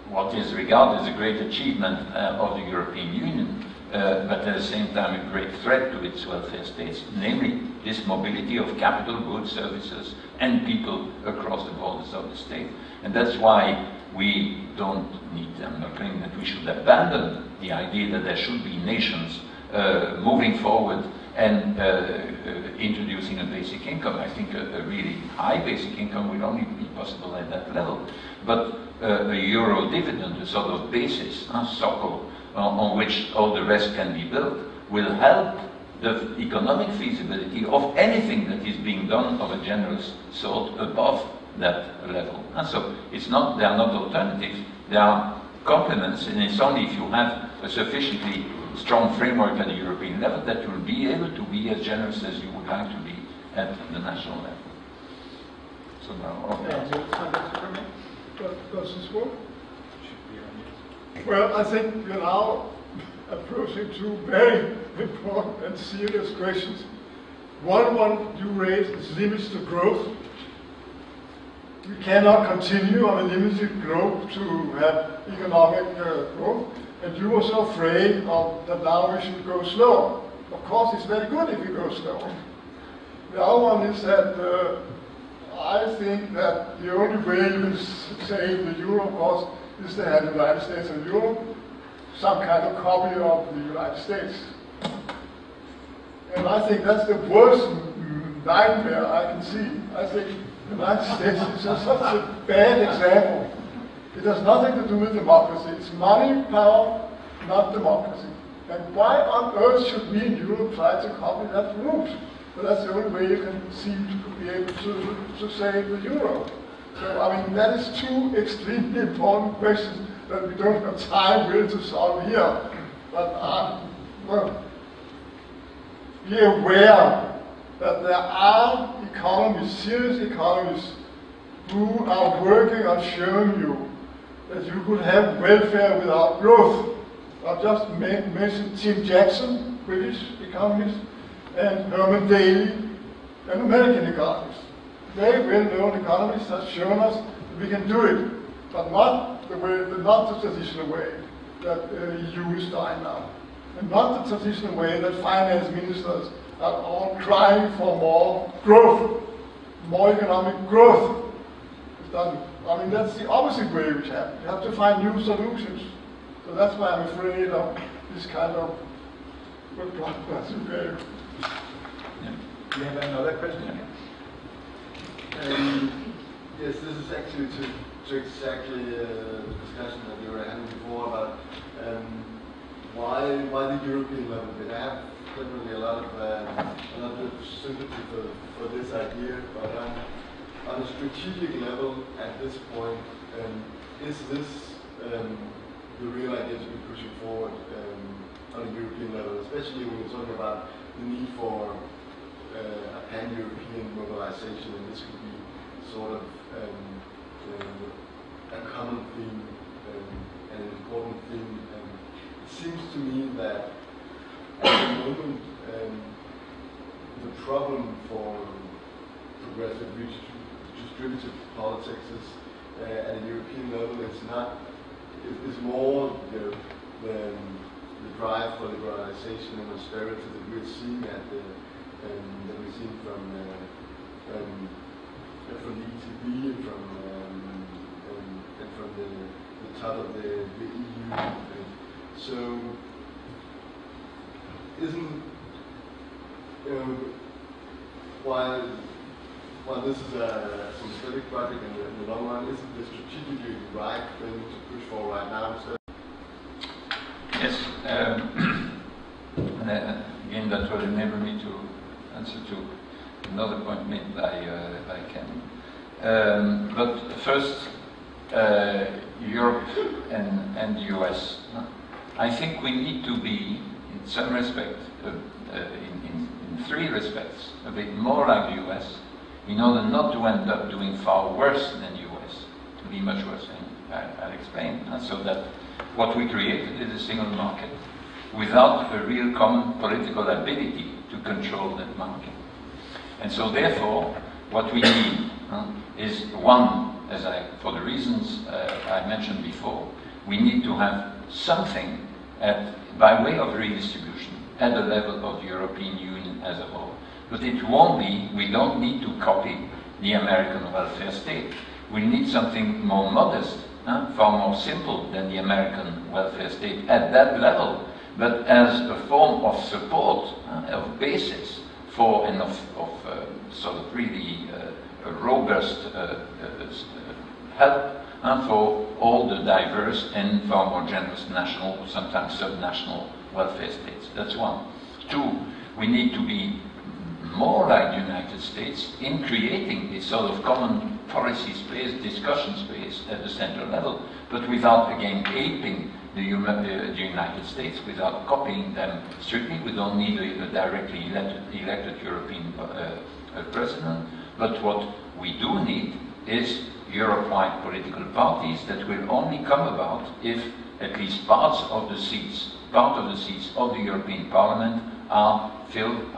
what is regarded as a great achievement of the European Union, but at the same time a great threat to its welfare states, namely this mobility of capital, goods, services, and people across the borders of the state. And that's why we don't need, I'm not claiming that we should abandon the idea that there should be nations moving forward and introducing a basic income. I think a really high basic income will only be possible at that level. But a Euro dividend, a sort of basis, socle, on which all the rest can be built, will help the economic feasibility of anything that is being done of a generous sort above that level. And so it's not, they are not alternatives, they are complements, and it's only if you have a sufficiently strong framework at the European level that you'll be able to be as generous as you would like to be at the national level. So now, Does this work? Well, I think we're now approaching two very important and serious questions. One you raised is limits to growth. We cannot continue on a limited globe to have economic growth, and you were so afraid of that now we should go slow. Of course, it's very good if we go slow. The other one is that I think that the only way you can save the euro, of course, is to have the United States and Europe, some kind of copy of the United States. And I think that's the worst nightmare I can see. I think the United States is just such a bad example. It has nothing to do with democracy. It's money, power, not democracy. And why on earth should we in Europe try to copy that route? But that's the only way you can seem to be able to save the euro. So, I mean, that is two extremely important questions that we don't have time really to solve here. But, well, be aware that there are economists, serious economists, who are working on showing you that you could have welfare without growth. I'll just mention Tim Jackson, British economist, and Herman Daly, an American economist. Very well-known economists have shown us that we can do it, but not the way, not the traditional way that EU is trying now, and not the traditional way that finance ministers are all crying for more growth, more economic growth. I mean, that's the opposite way which happens. You have to find new solutions. So that's why I'm afraid of this kind of behavior. Do you have another question? Yes, this is actually to exactly the discussion that you were having before about why the European level bit. I have definitely a lot of sympathy for this idea, but on a strategic level at this point, is this the real idea to be pushing forward on a European level, especially when you're talking about the need for a pan-European mobilization, and this could be sort of a common theme, an important theme. It seems to me that at the moment the problem for progressive redistributive politics is at a European level. It's more the drive for liberalization and austerity that we're seeing that we've seen from the ECB and from the top of the EU. So isn't while this is a sympathetic project in the long run, isn't the strategically right thing to push for right now? So yes, and again, that will enable me to answer to another point made by Ken. But first, Europe and the US. I think we need to be, in some respect, in three respects, a bit more like the US, in order not to end up doing far worse than the US, to be much worse. I'll explain. So that what we created is a single market without a real common political ability to control that market. And so therefore, what we need is one, for the reasons I mentioned before, we need to have something by way of redistribution at the level of the European Union as a whole. But it won't be, we don't need to copy the American welfare state. We need something more modest, far more simple than the American welfare state at that level, but as a form of support, of basis for, and of sort of really robust help for all the diverse and far more generous national, sometimes subnational welfare states. That's one. Two, we need to be more like the United States in creating this sort of common policy space, discussion space at the central level, but without again aping the United States without copying them strictly. We don't need a directly elected European president, but what we do need is Europe-wide political parties that will only come about if at least part of the seats of the European Parliament are filled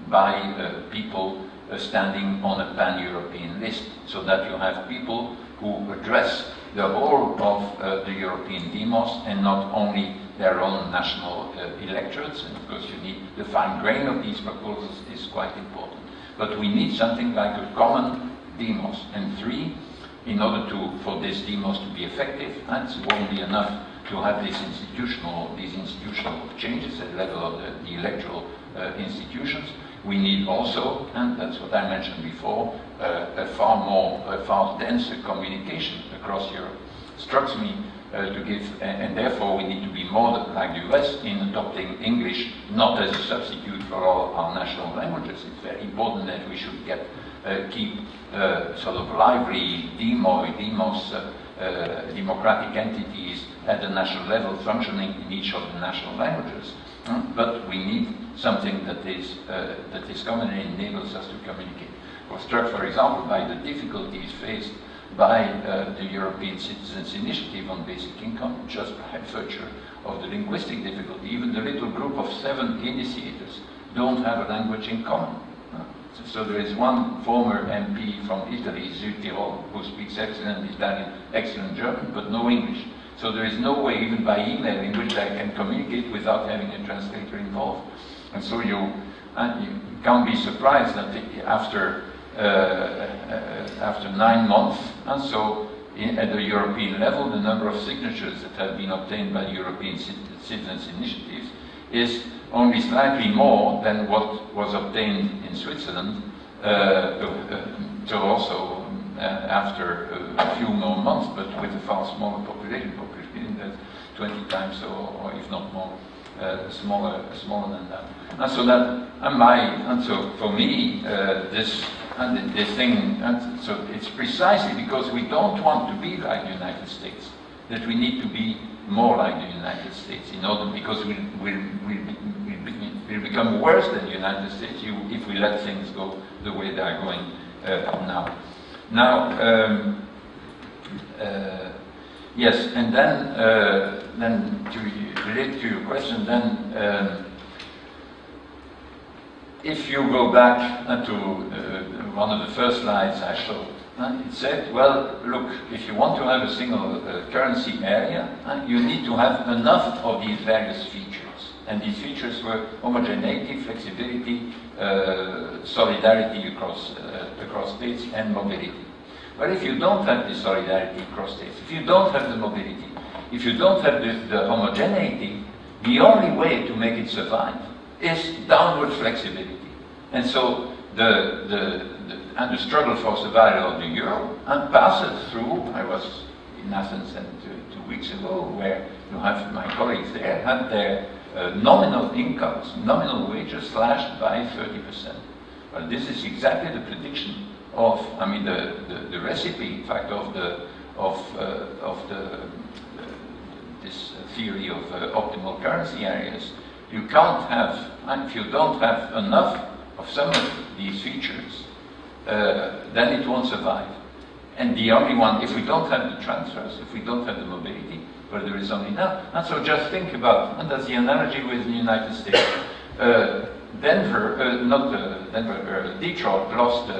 by people standing on a pan-European list, so that you have people who address the whole of the European demos and not only their own national electorates. And of course you need the fine grain of these proposals is quite important. But we need something like a common demos. And three, in order for this demos to be effective, and it won't be enough to have these institutional changes at the level of the electoral institutions. We need also, and that's what I mentioned before, a far denser communication across Europe. Strikes me to give, and therefore we need to be more like the US in adopting English not as a substitute for all our national languages. It's very important that we should keep sort of lively democratic entities at the national level functioning in each of the national languages. But we need something that is common and enables us to communicate. I was struck, for example, by the difficulties faced by the European Citizens Initiative on basic income, just by virtue of the linguistic difficulty. Even the little group of 7 initiators don't have a language in common. So there is one former MP from Italy, Südtirol, who speaks excellent Italian, excellent German, but no English. So there is no way, even by email, in which I can communicate without having a translator involved. And so you can't be surprised that after 9 months, and so at the European level, the number of signatures that have been obtained by the European Citizens Initiatives is only slightly more than what was obtained in Switzerland, so also after a few more months, but with a far smaller population that's 20 times or if not more smaller than that. And so that, for me, this thing, and so it's precisely because we don't want to be like the United States that we need to be more like the United States in order, because we'll become worse than the United States if we let things go the way they are going now. Now, yes, and then to relate to your question, then if you go back to one of the first slides I showed, it said, well, look, if you want to have a single currency area, you need to have enough of these various features. And these features were homogeneity, flexibility, solidarity across states, and mobility. But if you don't have this solidarity across states, if you don't have the mobility, if you don't have the homogeneity, the only way to make it survive is downward flexibility. And so the struggle for survival of the euro passes through, I was in Athens 2 weeks ago, where you have my colleagues there, had their nominal incomes, nominal wages slashed by 30%. Well, this is exactly the prediction of, I mean, the recipe, in fact, of this theory of optimal currency areas. You can't have, and if you don't have enough of some of these features, then it won't survive. And the only one, if we don't have the transfers, if we don't have the mobility, well, there is only enough. And so just think about, and that's the analogy with the United States. Detroit lost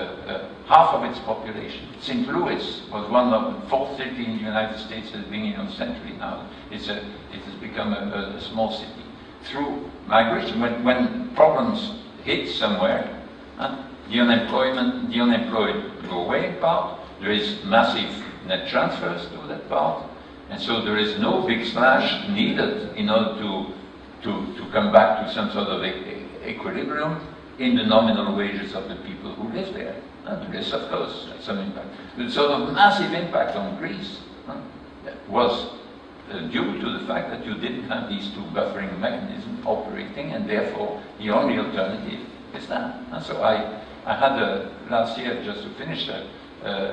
half of its population. St. Louis was one of the 4th city in the United States that has been in a century now. It has become a small city. Through migration, when problems hit somewhere, the unemployed go away in part, there is massive net transfers to that part, and so there is no big splash needed in order to come back to some sort of equilibrium in the nominal wages of the people who live there. There is, of course, some impact. The sort of massive impact on Greece was due to the fact that you didn't have these two buffering mechanisms operating, and therefore the only alternative is that. And so I had last year, just to finish that,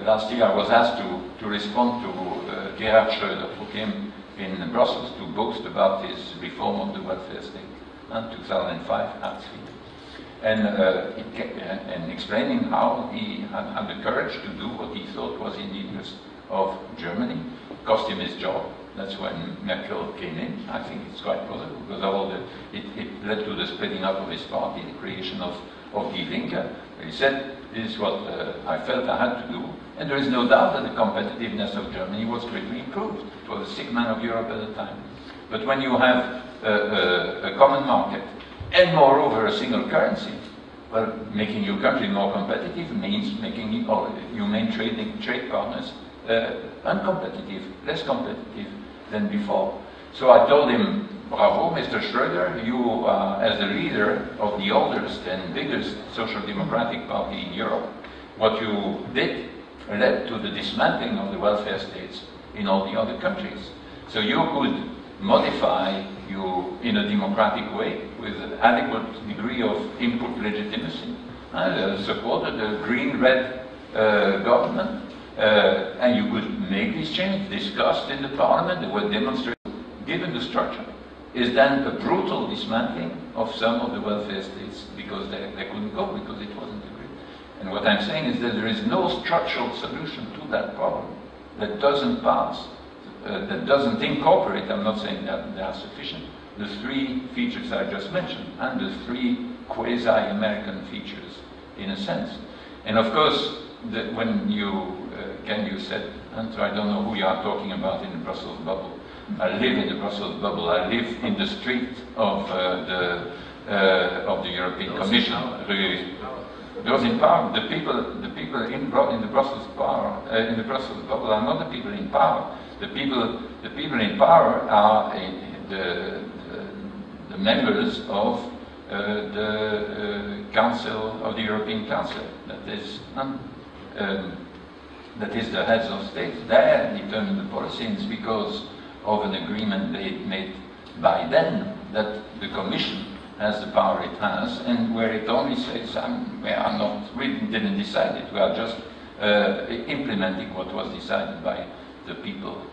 last year I was asked to respond to Gerhard Schröder, who came in Brussels to boast about his reform of the welfare state in 2005, Hartz IV. And explaining how he had the courage to do what he thought was in the interest of Germany. Cost him his job. That's when Merkel came in. I think it's quite possible because it led to the splitting up of his party, the creation of Die Linke. He said, this is what I felt I had to do. And there is no doubt that the competitiveness of Germany was greatly improved. It was a sick man of Europe at the time. But when you have a common market and moreover a single currency, well, making your country more competitive means making your main trade partners uncompetitive, less competitive than before. So I told him, bravo, Mr. Schröder, you as the leader of the oldest and biggest social democratic party in Europe, what you did led to the dismantling of the welfare states in all the other countries. So you could modify you in a democratic way with an adequate degree of input legitimacy. I supported the green-red government, and you could make these changes, discussed in the parliament, they were demonstrated. Given the structure, is then a brutal dismantling of some of the welfare states because they couldn't go, because it wasn't agreed. And what I'm saying is that there is no structural solution to that problem that doesn't pass, that doesn't incorporate, I'm not saying that they are sufficient, the three features I just mentioned, and the three quasi-American features, in a sense. And of course, when you, Ken, you said, and I don't know who you are talking about in the Brussels bubble. I live in the Brussels bubble. I live in the street of the European Commission. Those in power, the people in the Brussels bubble are not the people in power. The people in power are the members of the Council of the European Council. That is the heads of state. They determine the policy, and it's because of an agreement made by them that the Commission has the power it has, and where it only says, we didn't decide it, we are just implementing what was decided by the people.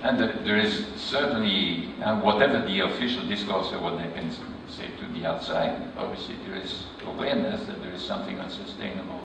And there is certainly, whatever the official discourse or what they can say to the outside, obviously there is awareness that there is something unsustainable